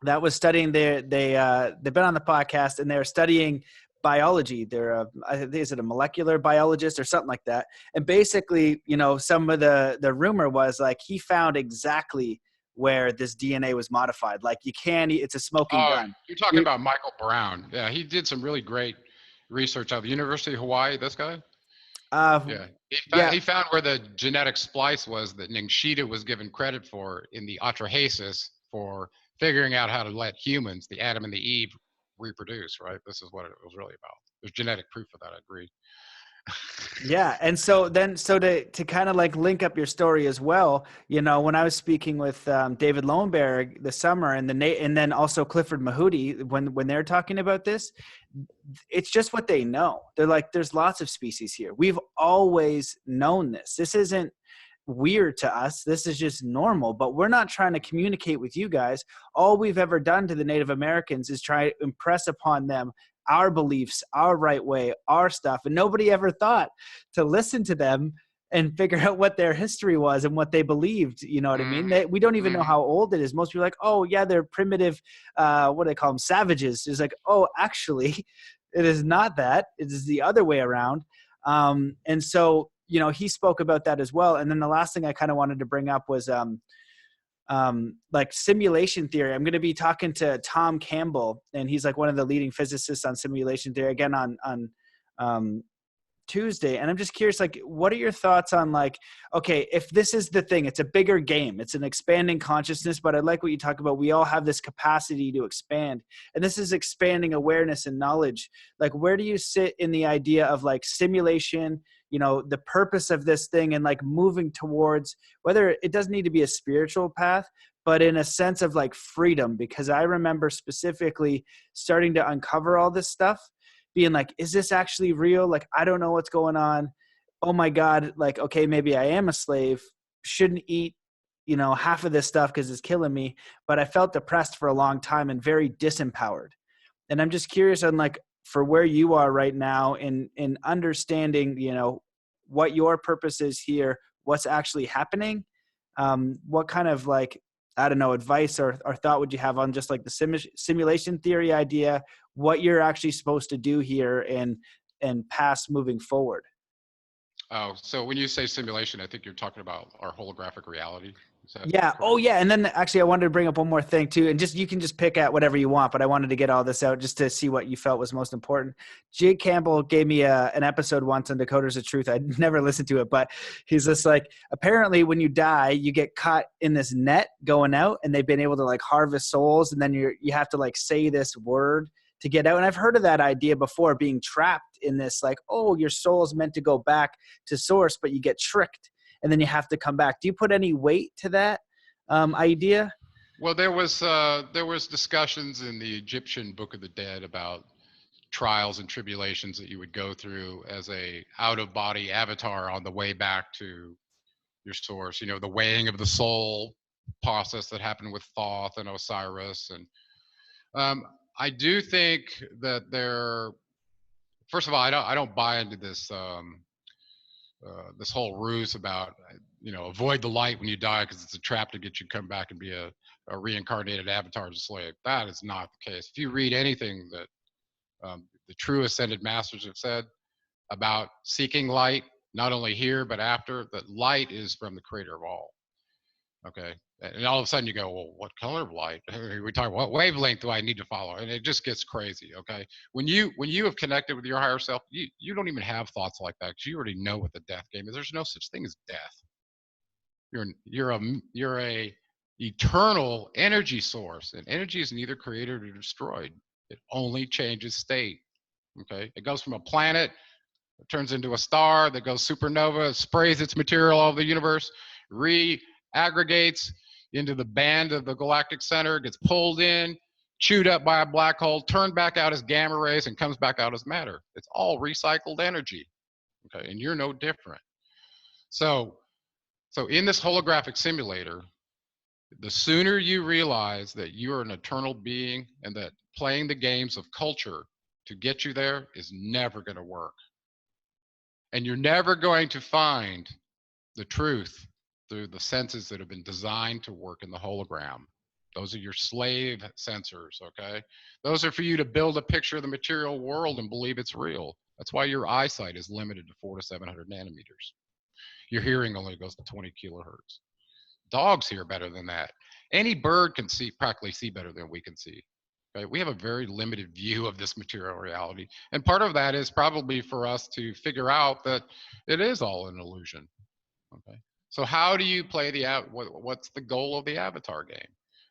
that was studying they've been on the podcast, and they're studying biology. I think, is it a molecular biologist or something like that? And basically, you know, some of the rumor was like he found exactly where this DNA was modified. Like you can't, it's a smoking Oh, gun. you're talking about Michael Brown. Yeah, he did some really great research out of the University of Hawaii. This guy. Uh, Yeah, yeah, he found where the genetic splice was that Ningishzida was given credit for in the Atrahasis for figuring out how to let humans, the Adam and the Eve, reproduce. Right. This is what it was really about. There's genetic proof of that. I agree. yeah. And so then, so to kind of like link up your story as well, you know, when I was speaking with David Lowenberg this summer, and and then also Clifford Mahudi, when they're talking about this, it's just what they know. They're like, there's lots of species here. We've always known this. This isn't weird to us. This is just normal, but we're not trying to communicate with you guys. All we've ever done to the Native Americans is try to impress upon them our beliefs, our right way, our stuff. And nobody ever thought to listen to them and figure out what their history was and what they believed. You know what I mean? We don't even know how old it is. Most people are like, oh yeah, they're primitive. What do they call them? Savages. It's like, oh, actually, it is not that. It is the other way around. And so, you know, he spoke about that as well. And then the last thing I kind of wanted to bring up was like simulation theory. I'm going to be talking to Tom Campbell, and he's like one of the leading physicists on simulation theory again on Tuesday. And I'm just curious, like, what are your thoughts on like, okay, if this is the thing, it's a bigger game, it's an expanding consciousness, but I like what you talk about. We all have this capacity to expand, and this is expanding awareness and knowledge. Like, where do you sit in the idea of like simulation, you know, the purpose of this thing, and like moving towards, whether it doesn't need to be a spiritual path, but in a sense of like freedom? Because I remember specifically starting to uncover all this stuff, being like, is this actually real? Like, I don't know what's going on. Oh my God. Like, okay, maybe I am a slave. Shouldn't eat, you know, half of this stuff because it's killing me. But I felt depressed for a long time and very disempowered. And I'm just curious on like, for where you are right now in understanding, you know, what your purpose is here, what's actually happening. What kind of like, I don't know, advice or thought would you have on just like the simulation theory idea, what you're actually supposed to do here and past moving forward? Oh, so when you say simulation, I think you're talking about our holographic reality. Is that Yeah. Oh, correct? yeah. And then actually, I wanted to bring up one more thing too, and just you can just pick at whatever you want. But I wanted to get all this out just to see what you felt was most important. Jake Campbell gave me an episode once on Decoders of Truth. I'd never listened to it, but he's just like, apparently, when you die, you get caught in this net going out, and they've been able to like harvest souls, and then you have to like say this word to get out. And I've heard of that idea before, being trapped in this like, oh, your soul is meant to go back to source, but you get tricked and then you have to come back. Do you put any weight to that idea? Well, there was discussions in the Egyptian Book of the Dead about trials and tribulations that you would go through as a out of body avatar on the way back to your source. You know, the weighing of the soul process that happened with Thoth and Osiris, and I do think that there. First of all, I don't buy into this whole ruse about, you know, avoid the light when you die because it's a trap to get you to come back and be a reincarnated avatar as a slave. That is not the case. If you read anything that the true ascended masters have said about seeking light, not only here but after, that light is from the creator of all. Okay. And all of a sudden you go, well, what color of light? We talk, what wavelength do I need to follow? And it just gets crazy. Okay. When you have connected with your higher self, you don't even have thoughts like that because you already know what the death game is. There's no such thing as death. You're a eternal energy source, and energy is neither created or destroyed. It only changes state. Okay. It goes from a planet, it turns into a star that goes supernova, sprays its material all over the universe, aggregates into the band of the galactic center, gets pulled in, chewed up by a black hole, turned back out as gamma rays, and comes back out as matter. It's all recycled energy. Okay, and you're no different. So in this holographic simulator, the sooner you realize that you're an eternal being and that playing the games of culture to get you there is never going to work. And you're never going to find the truth through the senses that have been designed to work in the hologram. Those are your slave sensors, okay? Those are for you to build a picture of the material world and believe it's real. That's why your eyesight is limited to 400 to 700 nanometers. Your hearing only goes to 20 kilohertz. Dogs hear better than that. Any bird can see, practically see better than we can see. Okay? We have a very limited view of this material reality. And part of that is probably for us to figure out that it is all an illusion. Okay. So how do you play what's the goal of the avatar game?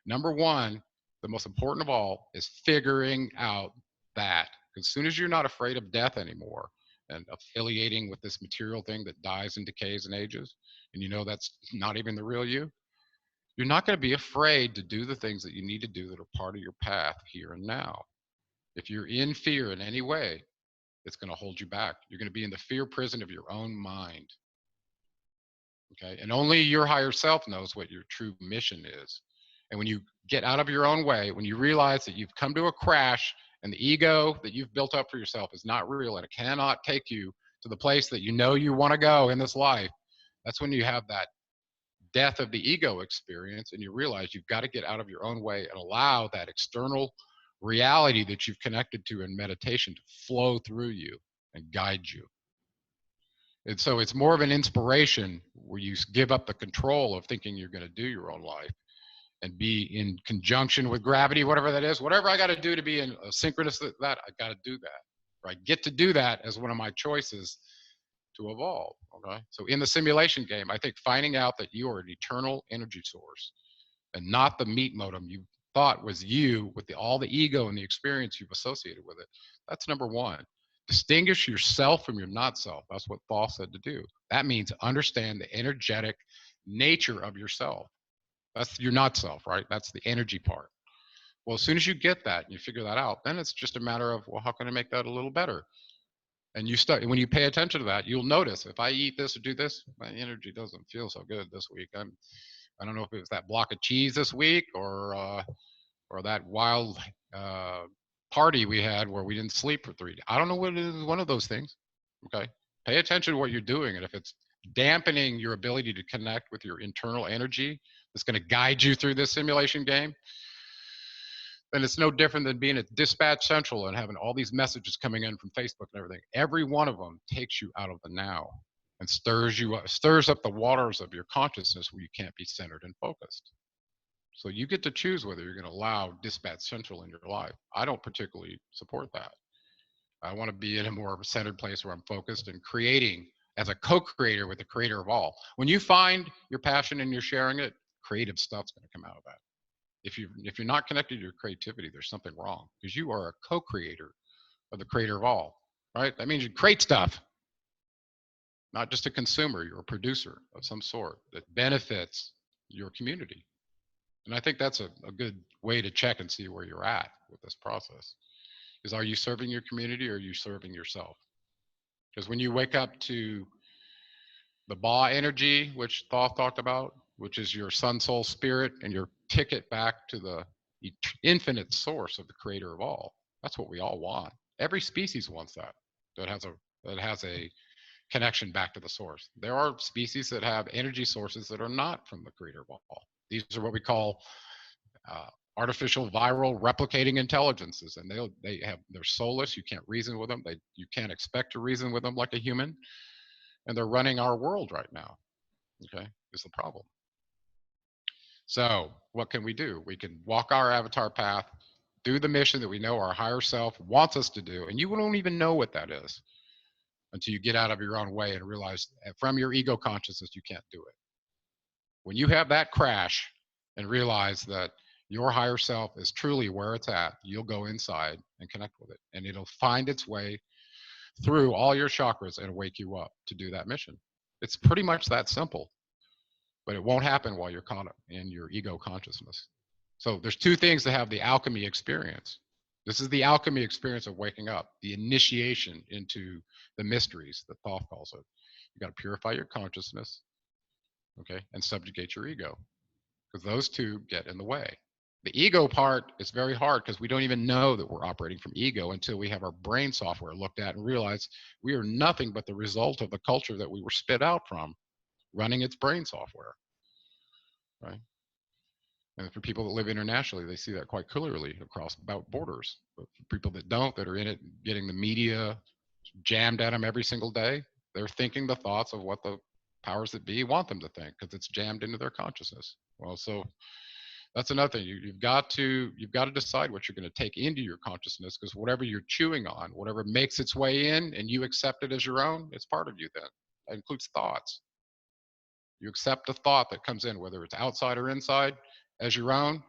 Number one, the most important of all is figuring out that. As soon as you're not afraid of death anymore and affiliating with this material thing that dies and decays and ages, and you know that's not even the real you, you're not going to be afraid to do the things that you need to do that are part of your path here and now. If you're in fear in any way, it's going to hold you back. You're going to be in the fear prison of your own mind. Okay. And only your higher self knows what your true mission is. And when you get out of your own way, when you realize that you've come to a crash and the ego that you've built up for yourself is not real and it cannot take you to the place that you know you want to go in this life, that's when you have that death of the ego experience and you realize you've got to get out of your own way and allow that external reality that you've connected to in meditation to flow through you and guide you. And so it's more of an inspiration where you give up the control of thinking you're going to do your own life and be in conjunction with gravity, whatever that is, whatever I got to do to be in a synchronous that, I got to do that. Or I get to do that as one of my choices to evolve. Okay. So in the simulation game, I think finding out that you are an eternal energy source and not the meat modem you thought was you with all the ego and the experience you've associated with it. That's number one. Distinguish yourself from your not self. That's what Paul said to do. That means understand the energetic nature of yourself. That's your not self, right? That's the energy part. Well, as soon as you get that and you figure that out, then it's just a matter of, well, how can I make that a little better? And you start, when you pay attention to that, you'll notice if I eat this or do this, my energy doesn't feel so good this week. I don't know if it was that block of cheese this week or that wild party we had where we didn't sleep for 3 days. I don't know what it is, one of those things. Okay. Pay attention to what you're doing. And if it's dampening your ability to connect with your internal energy that's going to guide you through this simulation game, then it's no different than being at Dispatch Central and having all these messages coming in from Facebook and everything. Every one of them takes you out of the now and stirs up the waters of your consciousness where you can't be centered and focused. So you get to choose whether you're going to allow Dispatch Central in your life. I don't particularly support that. I want to be in a more centered place where I'm focused and creating as a co-creator with the creator of all. When you find your passion and you're sharing it, creative stuff's going to come out of that. If you're not connected to your creativity, there's something wrong because you are a co-creator of the creator of all, right? That means you create stuff, not just a consumer. You're a producer of some sort that benefits your community. And I think that's a good way to check and see where you're at with this process. Is are you serving your community or are you serving yourself? Because when you wake up to the Ba energy, which Thoth talked about, which is your sun, soul, spirit, and your ticket back to the infinite source of the creator of all. That's what we all want. Every species wants that. That has a connection back to the source. There are species that have energy sources that are not from the creator of all. These are what we call artificial viral replicating intelligences, and they're soulless. You can't reason with them. You can't expect to reason with them like a human, and they're running our world right now. Okay, is the problem. So what can we do? We can walk our avatar path, do the mission that we know our higher self wants us to do, and you won't even know what that is until you get out of your own way and realize from your ego consciousness you can't do it. When you have that crash and realize that your higher self is truly where it's at, you'll go inside and connect with it, and it'll find its way through all your chakras and wake you up to do that mission. It's pretty much that simple, but it won't happen while you're caught up in your ego consciousness. So there's two things that have the alchemy experience. This is the alchemy experience of waking up, the initiation into the mysteries that Thoth calls it. You got to purify your consciousness, okay, and subjugate your ego, because those two get in the way. The ego part is very hard because we don't even know that we're operating from ego until we have our brain software looked at and realize we are nothing but the result of the culture that we were spit out from, running its brain software, right? And for people that live internationally, they see that quite clearly across borders. But for people that don't, that are in it, getting the media jammed at them every single day, they're thinking the thoughts of what the powers that be want them to think because it's jammed into their consciousness. Well, so that's another thing. You've got to decide what you're going to take into your consciousness, because whatever you're chewing on, whatever makes its way in, and you accept it as your own, it's part of you. Then that includes thoughts. You accept a thought that comes in, whether it's outside or inside, as your own,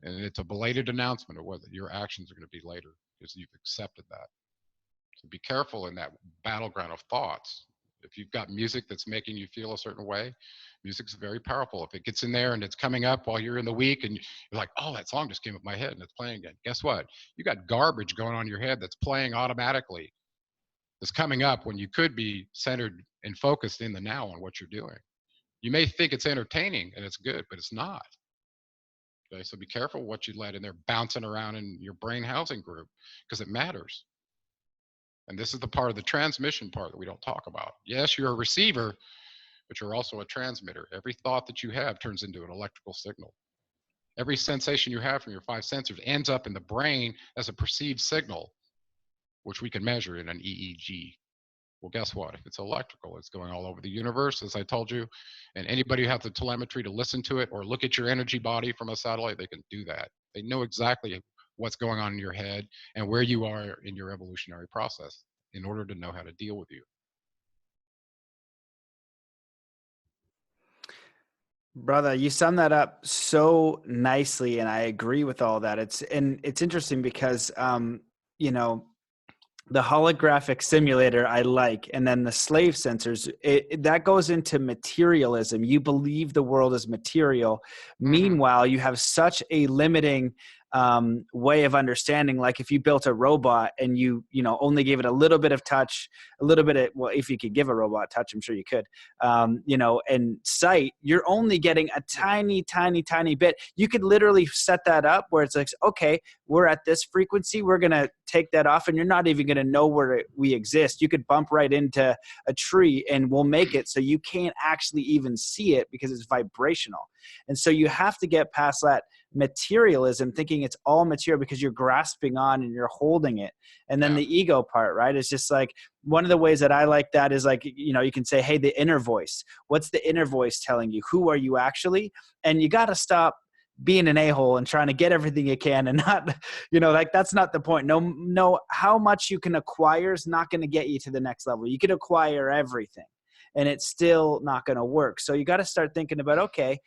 and it's a belated announcement of what your actions are going to be later because you've accepted that. So be careful in that battleground of thoughts. If you've got music that's making you feel a certain way, music's very powerful. If it gets in there and it's coming up while you're in the week and you're like, oh, that song just came up my head and it's playing again. Guess what? You got garbage going on in your head that's playing automatically. That's coming up when you could be centered and focused in the now on what you're doing. You may think it's entertaining and it's good, but it's not. Okay, so be careful what you let in there bouncing around in your brain housing group, because it matters. And this is the part of the transmission part that we don't talk about. Yes, you're a receiver, but you're also a transmitter. Every thought that you have turns into an electrical signal. Every sensation you have from your five sensors ends up in the brain as a perceived signal, which we can measure in an EEG. Well, guess what? If it's electrical, it's going all over the universe, as I told you. And anybody who has the telemetry to listen to it or look at your energy body from a satellite, they can do that. They know exactly what's going on in your head and where you are in your evolutionary process in order to know how to deal with you. Brother, you sum that up so nicely, and I agree with all that. It's interesting because you know, the holographic simulator I like, and then the slave sensors, that goes into materialism. You believe the world is material. Meanwhile, you have such a limiting way of understanding. Like if you built a robot and you only gave it a little bit of touch, a little bit of, well, if you could give a robot touch, I'm sure you could, and sight, you're only getting a tiny, tiny, tiny bit. You could literally set that up where it's like, okay, we're at this frequency, we're going to take that off, and you're not even going to know where we exist. You could bump right into a tree and we'll make it so you can't actually even see it because it's vibrational. And so you have to get past that materialism, thinking it's all material because you're grasping on and you're holding it. And then the ego part, right? It's just like, one of the ways that I like that is like, you can say, hey, the inner voice. What's the inner voice telling you? Who are you actually? And you got to stop being an a-hole and trying to get everything you can and not, like that's not the point. No, how much you can acquire is not going to get you to the next level. You can acquire everything and it's still not going to work. So you got to start thinking about, okay,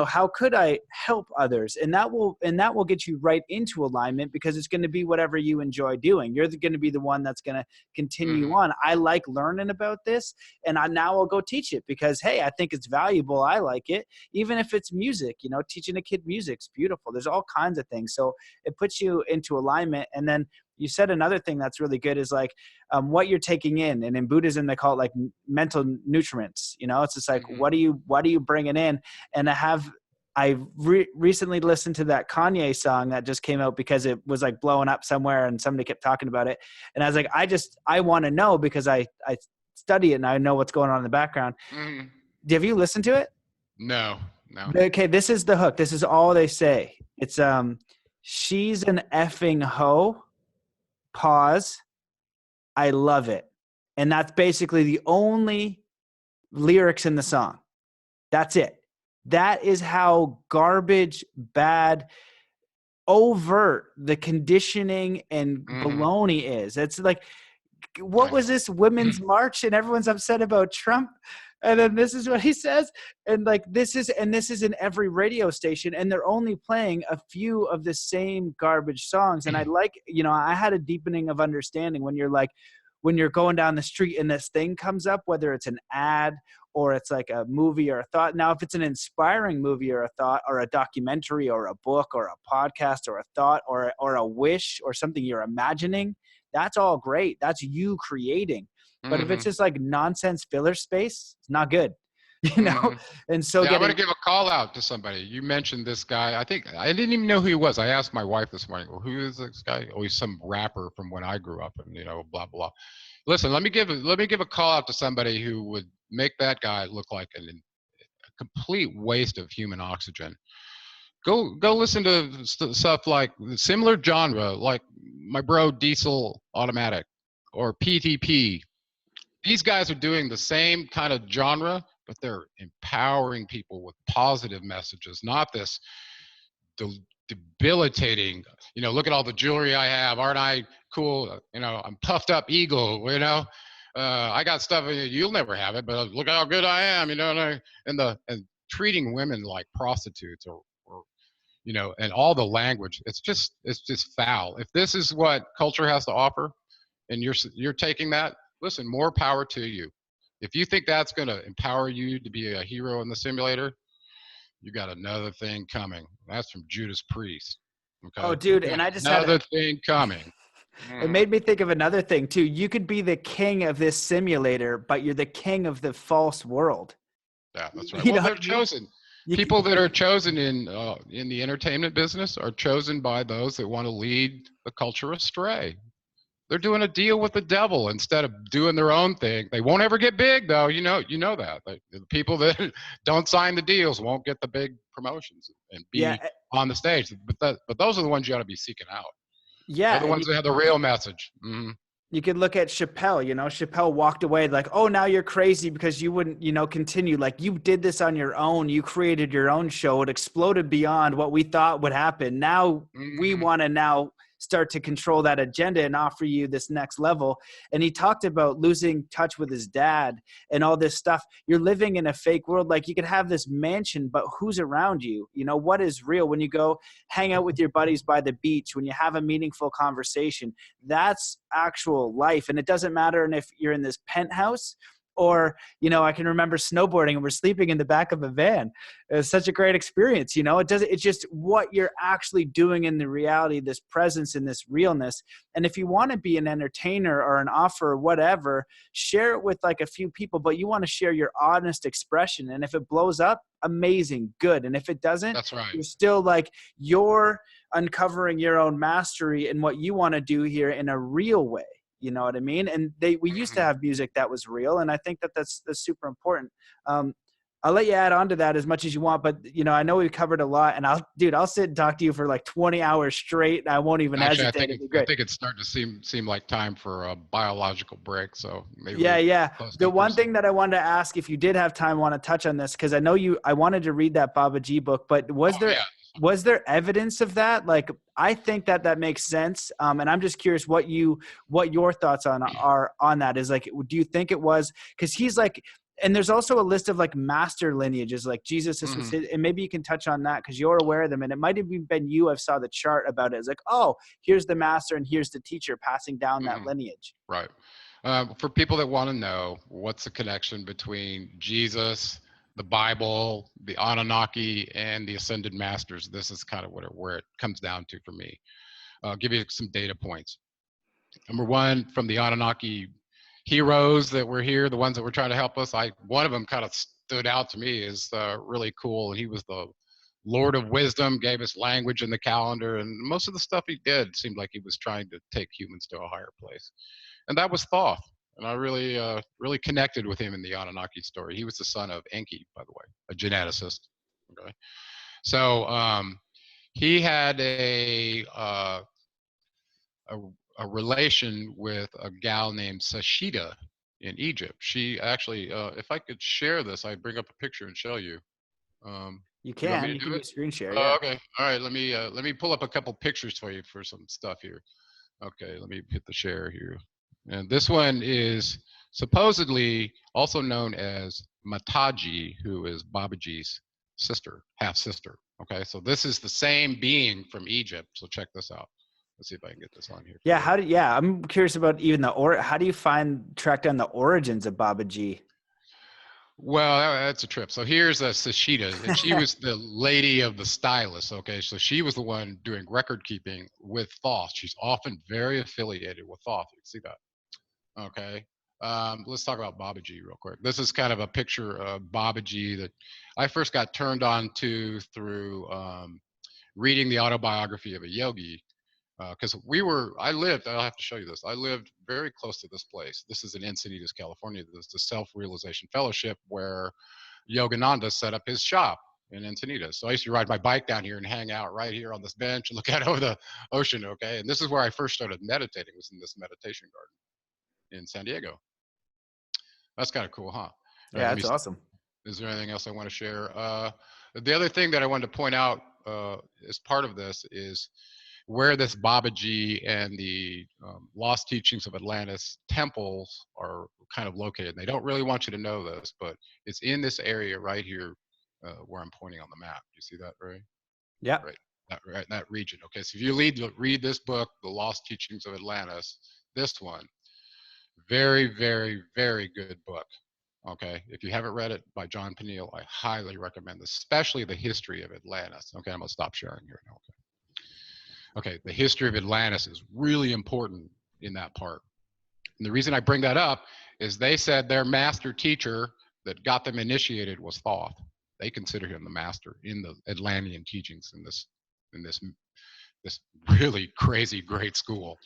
how could I help others? And that will get you right into alignment, because it's going to be whatever you enjoy doing. You're going to be the one that's going to continue on. I like learning about this, and now I'll go teach it because, hey, I think it's valuable. I like it. Even if it's music, teaching a kid music's beautiful. There's all kinds of things. So it puts you into alignment. And then you said another thing that's really good is like what you're taking in, and in Buddhism they call it like mental nutriments. It's just like what are you bringing in? And I recently listened to that Kanye song that just came out because it was like blowing up somewhere and somebody kept talking about it, and I was like, I want to know because I study it and I know what's going on in the background. Have you listened to it? No. Okay, this is the hook. This is all they say. It's she's an effing hoe. Pause. I love it. And that's basically the only lyrics in the song. That's it. That is how garbage, bad, overt the conditioning and baloney is. It's like, what was this women's march and everyone's upset about Trump? And then this is what he says. And like, this is in every radio station, and they're only playing a few of the same garbage songs. And I like, I had a deepening of understanding when you're going down the street and this thing comes up, whether it's an ad or it's like a movie or a thought. Now, if it's an inspiring movie or a thought or a documentary or a book or a podcast or a thought or a wish or something you're imagining, that's all great. That's you creating. But if it's just like nonsense filler space, it's not good, And so I'm going to give a call out to somebody. You mentioned this guy. I think I didn't even know who he was. I asked my wife this morning, well, who is this guy? Oh, he's some rapper from when I grew up, and blah blah. Listen, let me give a call out to somebody who would make that guy look like a complete waste of human oxygen. Go listen to stuff like similar genre, like my bro Diesel Automatic or PTP. These guys are doing the same kind of genre, but they're empowering people with positive messages, not this debilitating, look at all the jewelry I have. Aren't I cool? I'm puffed up ego, I got stuff, you'll never have it, but look how good I am, and treating women like prostitutes or and all the language, it's just foul. If this is what culture has to offer and you're taking that, listen, more power to you. If you think that's going to empower you to be a hero in the simulator, you got another thing coming. That's from Judas Priest. Okay. Oh, dude, and I just another thing coming. It made me think of another thing too. You could be the king of this simulator, but you're the king of the false world. Yeah, that's right. Well, they're chosen. People that are chosen in the entertainment business are chosen by those that want to lead the culture astray. They're doing a deal with the devil instead of doing their own thing. They won't ever get big, though. You know that. The people that don't sign the deals won't get the big promotions and be on the stage. But those are the ones you ought to be seeking out. Yeah, they're the ones that have the real message. Mm-hmm. You could look at Chappelle. Chappelle walked away like, oh, now you're crazy because you wouldn't, continue. Like, you did this on your own. You created your own show. It exploded beyond what we thought would happen. Now we want to start to control that agenda and offer you this next level. And he talked about losing touch with his dad and all this stuff. You're living in a fake world. Like, you could have this mansion, but who's around you? What is real? When you go hang out with your buddies by the beach, when you have a meaningful conversation, that's actual life. And it doesn't matter if you're in this penthouse or, I can remember snowboarding and we're sleeping in the back of a van. It was such a great experience. It's just what you're actually doing in the reality, this presence and this realness. And if you want to be an entertainer or an offer or whatever, share it with like a few people, but you want to share your honest expression. And if it blows up, amazing, good. And if it doesn't, that's right. You're still like, you're uncovering your own mastery and what you want to do here in a real way. You know what I mean? And we used to have music that was real. And I think that's super important. I'll let you add on to that as much as you want, but I know we've covered a lot and I'll sit and talk to you for like 20 hours straight. And I won't even hesitate. I think it's starting to seem like time for a biological break. So maybe. Yeah. The one thing that I wanted to ask, if you did have time, want to touch on this, because I know I wanted to read that Babaji book, but was there evidence of that? Like, I think that makes sense. And I'm just curious what your thoughts are on that. Is like, do you think it was, because he's like, and there's also a list of like master lineages, like Jesus, and maybe you can touch on that because you're aware of them. And it might have been you, I've saw the chart about it. It's like, oh, here's the master and here's the teacher passing down that lineage. Right. For people that want to know what's the connection between Jesus, the Bible, the Anunnaki, and the Ascended Masters, this is kind of where it comes down to for me. I'll give you some data points. Number one, from the Anunnaki heroes that were here, the ones that were trying to help us, one of them kind of stood out to me as really cool, and he was the Lord of Wisdom, gave us language in the calendar, and most of the stuff he did seemed like he was trying to take humans to a higher place. And that was Thoth. And I really connected with him in the Anunnaki story. He was the son of Enki, by the way, a geneticist. Okay, so he had a relation with a gal named Sashida in Egypt. She actually, if I could share this, I'd bring up a picture and show you. You can do screen share. Yeah. Okay. All right. Let me pull up a couple pictures for you for some stuff here. Okay. Let me hit the share here. And this one is supposedly also known as Mataji, who is Babaji's sister, half sister. Okay, so this is the same being from Egypt. So check this out. Let's see if I can get this on here. Yeah, I'm curious about even how do you track down the origins of Babaji? Well, that's a trip. So here's a Sashida, and she was the lady of the stylus. Okay, so she was the one doing record keeping with Thoth. She's often very affiliated with Thoth. You can see that. Okay, let's talk about Babaji real quick. This is kind of a picture of Babaji that I first got turned on to through reading the autobiography of a yogi. Because I'll have to show you this. I lived very close to this place. This is in Encinitas, California. There's the Self-Realization Fellowship where Yogananda set up his shop. in Encinitas. So I used to ride my bike down here and hang out right here on this bench and look out over the ocean, okay? And this is where I first started meditating, was in this meditation garden in San Diego. That's kind of cool, huh? Yeah, that's awesome. Is there anything else I want to share? The other thing that I wanted to point out as part of this is where this Babaji and the Lost Teachings of Atlantis temples are kind of located. They don't really want you to know this, but it's in this area right here where I'm pointing on the map. You see that, right? Yeah. Right, that region. Okay, so if you read this book, The Lost Teachings of Atlantis, this one, very, very, very good book. Okay, if you haven't read it by John Peniel, I highly recommend this, especially the History of Atlantis. Okay, I'm gonna stop sharing here now. Okay, the History of Atlantis is really important in that part. And the reason I bring that up is they said their master teacher that got them initiated was Thoth. They consider him the master in the Atlantean teachings in this really crazy great school.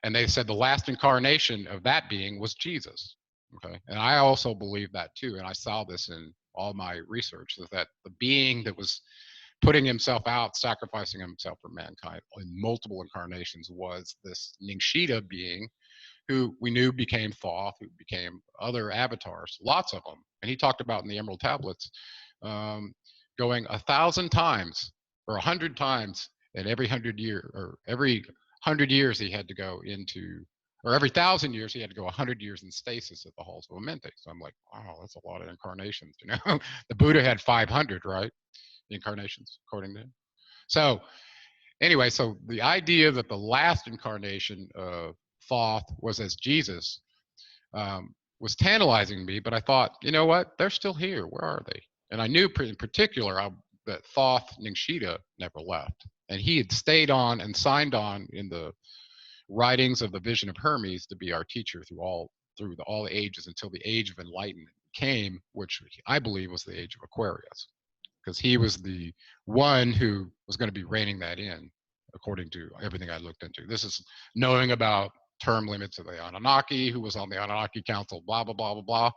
And they said the last incarnation of that being was Jesus. Okay, and I also believe that too. And I saw this in all my research, is that the being that was putting himself out, sacrificing himself for mankind in multiple incarnations was this Ningishzida being, who we knew became Thoth, who became other avatars, lots of them. And he talked about in the Emerald Tablets, going 1,000 times or 100 times in every 100 year, or every 100 years he had to go into, or every 1,000 years he had to go 100 years in stasis at the halls of Amenti. So I'm like, wow, that's a lot of incarnations. You know, the Buddha had 500, right? Incarnations, according to him. So anyway, so the idea that the last incarnation of Thoth was as Jesus was tantalizing me, but I thought, you know what? They're still here. Where are they? And I knew in particular that Thoth Ningishzida never left. And he had stayed on and signed on in the writings of the Vision of Hermes to be our teacher through all the ages until the age of enlightenment came, which I believe was the age of Aquarius, because he was the one who was going to be reining that in, according to everything I looked into. This is knowing about term limits of the Anunnaki, who was on the Anunnaki Council, blah, blah, blah, blah, blah.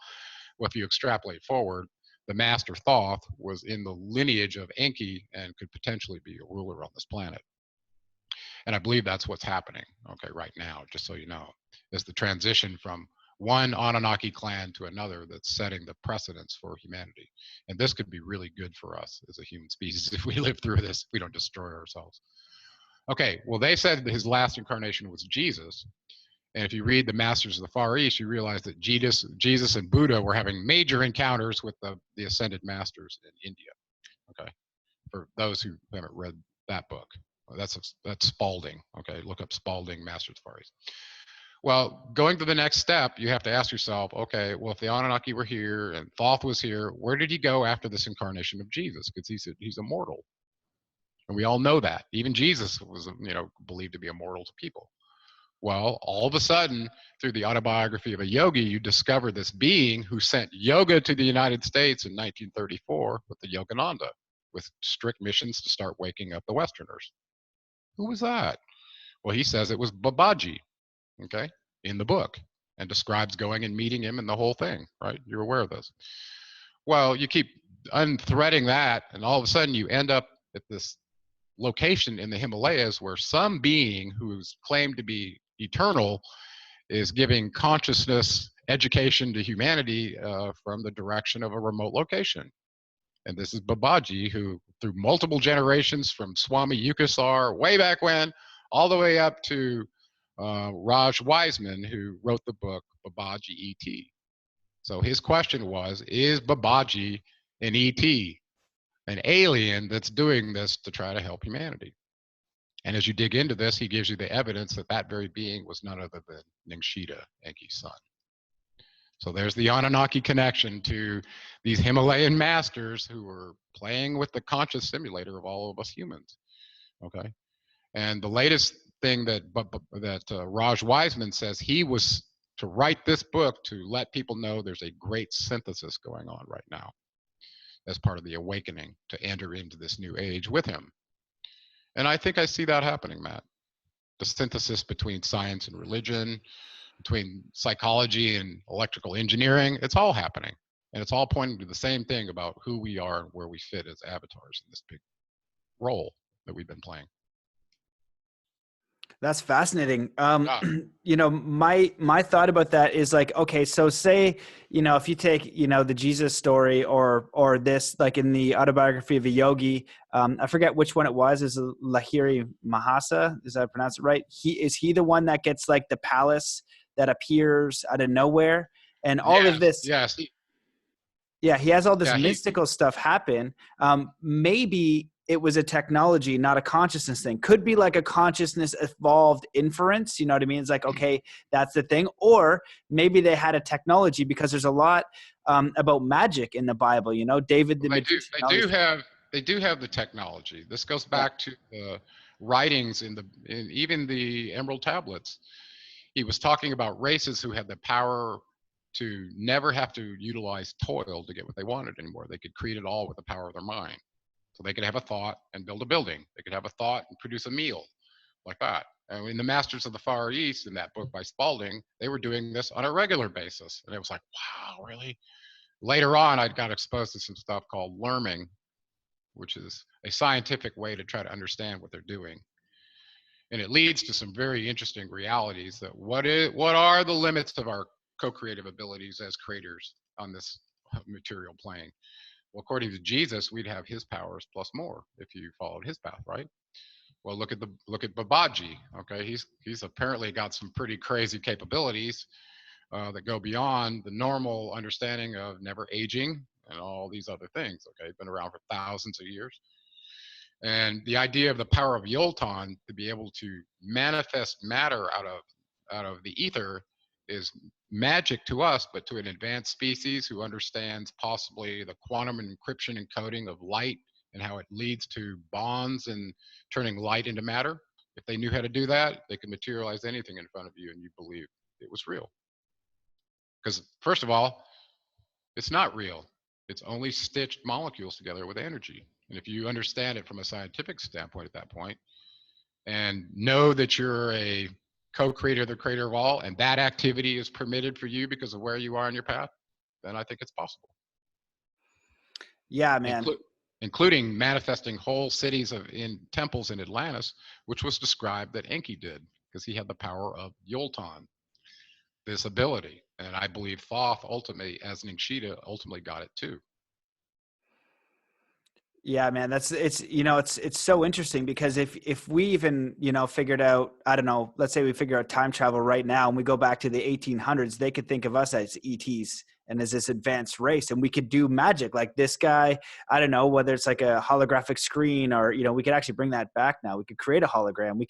Well, if you extrapolate forward, the master Thoth was in the lineage of Enki and could potentially be a ruler on this planet. And I believe that's what's happening, okay, right now, just so you know, is the transition from one Anunnaki clan to another that's setting the precedence for humanity. And this could be really good for us as a human species if we live through this, we don't destroy ourselves. Okay, well, they said that his last incarnation was Jesus. And if you read the Masters of the Far East, you realize that Jesus and Buddha were having major encounters with the Ascended Masters in India. Okay, for those who haven't read that book, that's Spalding. Okay, look up Spalding, Masters of the Far East. Well, going to the next step, you have to ask yourself, okay, well, if the Anunnaki were here and Thoth was here, where did he go after this incarnation of Jesus? Because he's immortal. And we all know that. Even Jesus was, believed to be immortal to people. Well, all of a sudden, through the autobiography of a yogi, you discover this being who sent yoga to the United States in 1934 with the Yogananda, with strict missions to start waking up the Westerners. Who was that? Well, he says it was Babaji, okay, in the book, and describes going and meeting him and the whole thing, right? You're aware of this. Well, you keep unthreading that, and all of a sudden you end up at this location in the Himalayas where some being who's claimed to be eternal is giving consciousness education to humanity from the direction of a remote location. And this is Babaji, who through multiple generations, from Swami Yukasar way back when, all the way up to Raj Wiseman, who wrote the book Babaji E.T. So his question was, is Babaji an E.T., an alien that's doing this to try to help humanity? And as you dig into this, he gives you the evidence that that very being was none other than Ningishzida, Enki's son. So there's the Anunnaki connection to these Himalayan masters who were playing with the conscious simulator of all of us humans. Okay, and the latest thing that Raj Wiseman says, he was to write this book to let people know there's a great synthesis going on right now as part of the awakening to enter into this new age with him. And I think I see that happening, Matt. The synthesis between science and religion, between psychology and electrical engineering, it's all happening. And it's all pointing to the same thing about who we are and where we fit as avatars in this big role that we've been playing. That's fascinating. Yeah. My thought about that is like, okay, so say, if you take, the Jesus story or this, like in the autobiography of a yogi, I forget which one it was, is Lahiri Mahasa, is that pronounced it right? Is he the one that gets like the palace that appears out of nowhere and all of Yes. this? Yes. Yeah, he has all this Yeah. mystical stuff happen. Maybe it was a technology, not a consciousness thing. Could be like a consciousness evolved inference. You know what I mean? It's like, okay, that's the thing. Or maybe they had a technology, because there's a lot about magic in the Bible. David the magician. They do have the technology. This goes Yeah. back to the writings in even the Emerald Tablets. He was talking about races who had the power to never have to utilize toil to get what they wanted anymore. They could create it all with the power of their mind. So they could have a thought and build a building. They could have a thought and produce a meal, like that. And in the Masters of the Far East, in that book by Spalding, they were doing this on a regular basis. And it was like, wow, really? Later on, I got exposed to some stuff called lerming, which is a scientific way to try to understand what they're doing. And it leads to some very interesting realities that what are the limits of our co-creative abilities as creators on this material plane? Well, according to Jesus, we'd have his powers plus more if you followed his path, right? Well, look at Babaji. Okay, he's apparently got some pretty crazy capabilities that go beyond the normal understanding of never aging and all these other things. Okay, been around for thousands of years. And the idea of the power of Yolton to be able to manifest matter out of the ether is magic to us, but to an advanced species who understands possibly the quantum encryption and coding of light and how it leads to bonds and turning light into matter. If they knew how to do that, they could materialize anything in front of you and you believe it was real. Because first of all, it's not real. It's only stitched molecules together with energy. And if you understand it from a scientific standpoint at that point, and know that you're a co-creator, the creator of all, and that activity is permitted for you because of where you are on your path, then I think it's possible. Yeah, man. Including manifesting whole cities in temples in Atlantis, which was described that Enki did, because he had the power of Yolton, this ability. And I believe Thoth ultimately, as Ningishzida, ultimately got it too. Yeah, man, it's so interesting, because if we even, figured out, I don't know, let's say we figure out time travel right now and we go back to the 1800s, they could think of us as ETs and as this advanced race, and we could do magic like this guy. I don't know whether it's like a holographic screen or, we could actually bring that back now. We could create a hologram.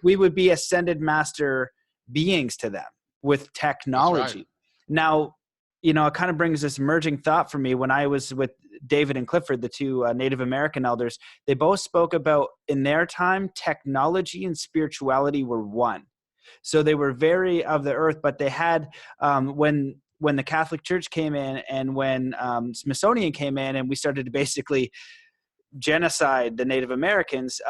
We would be ascended master beings to them with technology. Right. Now, it kind of brings this emerging thought for me. When I was with David and Clifford, the two Native American elders, they both spoke about, in their time, technology and spirituality were one. So they were very of the earth, but they had, when the Catholic Church came in and when Smithsonian came in and we started to basically genocide the Native Americans,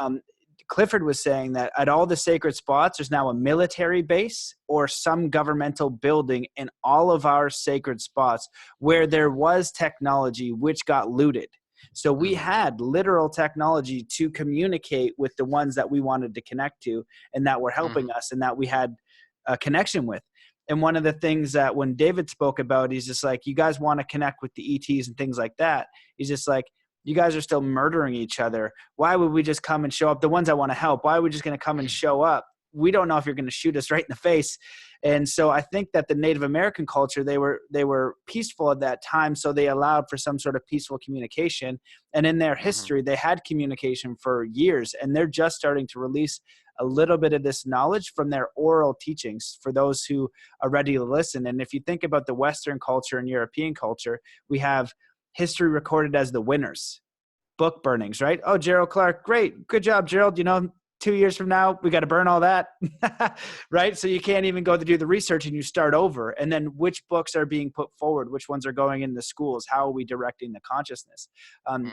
Clifford was saying that at all the sacred spots, there's now a military base or some governmental building in all of our sacred spots where there was technology which got looted. So we had literal technology to communicate with the ones that we wanted to connect to and that were helping us and that we had a connection with. And one of the things that when David spoke about, he's just like, you guys want to connect with the ETs and things like that. He's just like, you guys are still murdering each other. Why would we just come and show up? The ones I want to help, why are we just going to come and show up? We don't know if you're going to shoot us right in the face. And so I think that the Native American culture, they were peaceful at that time. So they allowed for some sort of peaceful communication. And in their history, they had communication for years, and they're just starting to release a little bit of this knowledge from their oral teachings for those who are ready to listen. And if you think about the Western culture and European culture, we have history recorded as the winners, book burnings, right? Oh, Gerald Clark, great. Good job, Gerald. 2 years from now, we got to burn all that, right? So you can't even go to do the research and you start over. And then which books are being put forward? Which ones are going in the schools? How are we directing the consciousness?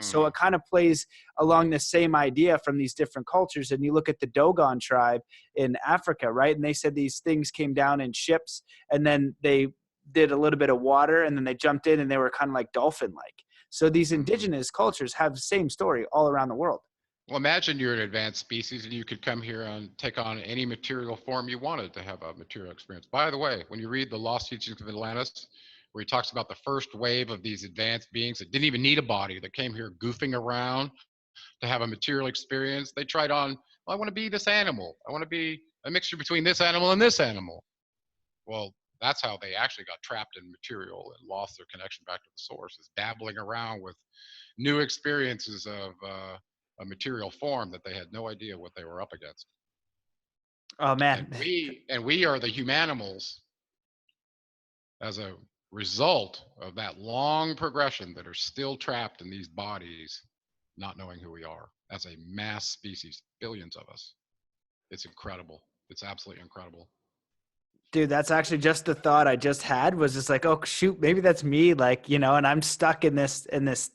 So it kind of plays along the same idea from these different cultures. And you look at the Dogon tribe in Africa, right? And they said these things came down in ships and then they did a little bit of water and then they jumped in and they were kind of like dolphin-like. So these Mhm. indigenous cultures have the same story all around the world. Well, imagine you're an advanced species and you could come here and take on any material form you wanted to have a material experience. By the way, when you read the Lost Teachings of Atlantis, where he talks about the first wave of these advanced beings that didn't even need a body, that came here goofing around to have a material experience, they tried on, well, I want to be this animal. I want to be a mixture between this animal and this animal. Well, that's how they actually got trapped in material and lost their connection back to the source, is dabbling around with new experiences of a material form that they had no idea what they were up against. Oh And man. we are the humanimals as a result of that long progression that are still trapped in these bodies, not knowing who we are as a mass species, billions of us. It's incredible. It's absolutely incredible. Dude, that's actually just the thought I just had, was just like, oh shoot, maybe that's me, like, you know, and I'm stuck in this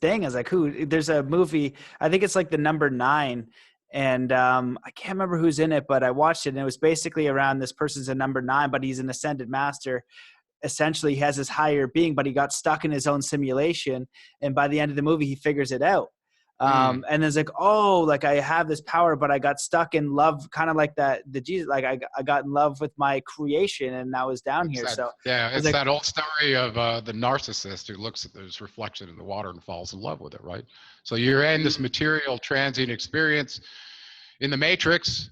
thing. I was like, who? There's a movie, I think it's like The Number 9, and I can't remember who's in it, but I watched it and it was basically around this person's a number 9, but he's an ascended master. Essentially, he has this higher being, but he got stuck in his own simulation, and by the end of the movie he figures it out. Mm, And it's like, oh, like I have this power, but I got stuck in love, kind of like the Jesus, like I got in love with my creation and I was down it's here. that, So yeah, I was it's like, that old story of the narcissist who looks at his reflection in the water and falls in love with it, right? So you're in this material transient experience in the Matrix.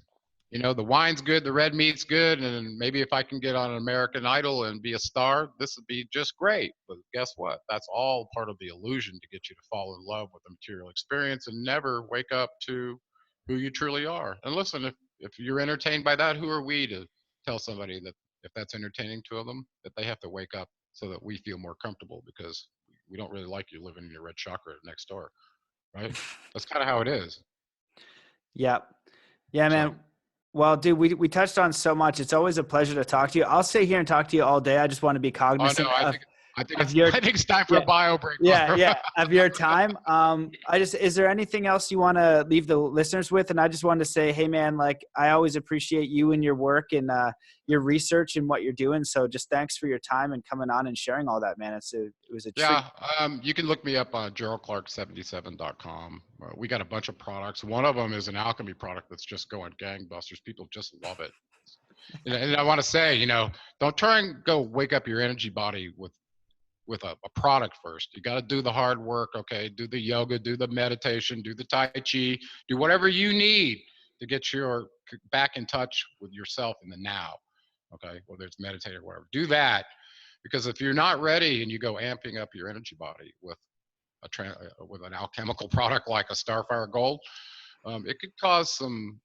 You know, the wine's good, the red meat's good, and maybe if I can get on an American Idol and be a star, this would be just great. But guess what? That's all part of the illusion to get you to fall in love with the material experience and never wake up to who you truly are. And listen, if you're entertained by that, who are we to tell somebody that if that's entertaining to them, that they have to wake up so that we feel more comfortable, because we don't really like you living in your red chakra next door, right? That's kind of how it is. yeah, yeah, So, man. Well, dude, we touched on so much. It's always a pleasure to talk to you. I'll sit here and talk to you all day. I just want to be oh no, cognizant I think of it's your, I think it's time for yeah, a bio break, yeah, brother. yeah, of your time. Is there anything else you want to leave the listeners with? And I just wanted to say, hey man, like I always appreciate you and your work and your research and what you're doing. So just thanks for your time and coming on and sharing all that, man. It was a treat. Yeah, you can look me up on geraldclark77.com. We got a bunch of products. One of them is an alchemy product that's just going gangbusters. People just love it. And I want to say, you know, don't try and go wake up your energy body with a product first. You got to do the hard work, okay? Do the yoga, do the meditation, do the Tai Chi, do whatever you need to get your back in touch with yourself in the now, okay? Whether it's meditate or whatever. Do that, because if you're not ready and you go amping up your energy body with with an alchemical product like a Starfire Gold, it could cause some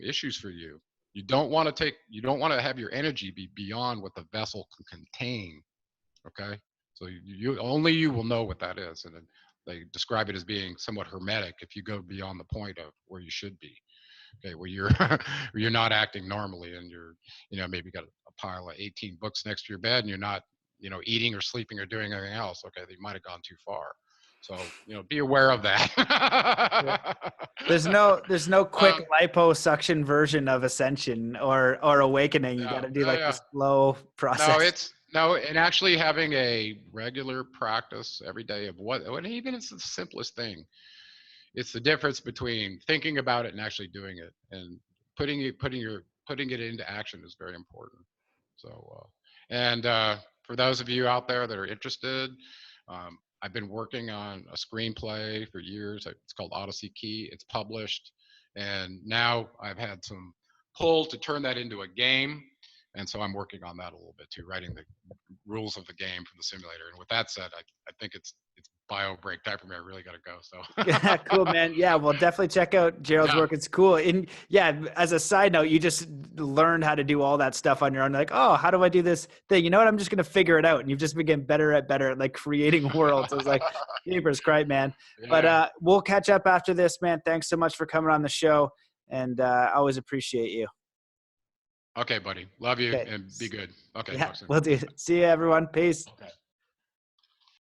issues for you. You don't want to have your energy be beyond what the vessel can contain, okay? So you only you will know what that is, and then they describe it as being somewhat hermetic if you go beyond the point of where you should be. Okay, where you're where you're not acting normally, and you're, you know, maybe got a pile of 18 books next to your bed, and you're not, you know, eating or sleeping or doing anything else. Okay, they might have gone too far. So, you know, be aware of Yeah. that. There's no quick um, liposuction version of ascension or awakening. You got yeah, to do yeah, like yeah. the slow No, process. it's no, and actually having a regular practice every day of what even it's the simplest thing. It's the difference between thinking about it and actually doing it, and putting it into action is very important. So, and for those of you out there that are interested, I've been working on a screenplay for years. It's called Odyssey Key. It's published, and now I've had some pull to turn that into a game, and so I'm working on that a little bit too, writing the rules of the game for the simulator. And with that said, I think it's bio break time for me. I really got to go. Yeah, So, cool, man. Yeah, well, definitely check out Gerald's yeah, work. It's cool. And yeah, as a side note, you just learned how to do all that stuff on your own. Like, oh, how do I do this thing? You know what? I'm just gonna figure it out. And you've just been getting better at like creating worlds. I was like, Jeepers, great, man. But yeah. we'll catch up after this, man. Thanks so much for coming on the show, and I always appreciate you. Okay, buddy. Love you Okay. and be good. Okay, Yeah, talk soon. we'll do. See you, everyone. Peace. Okay.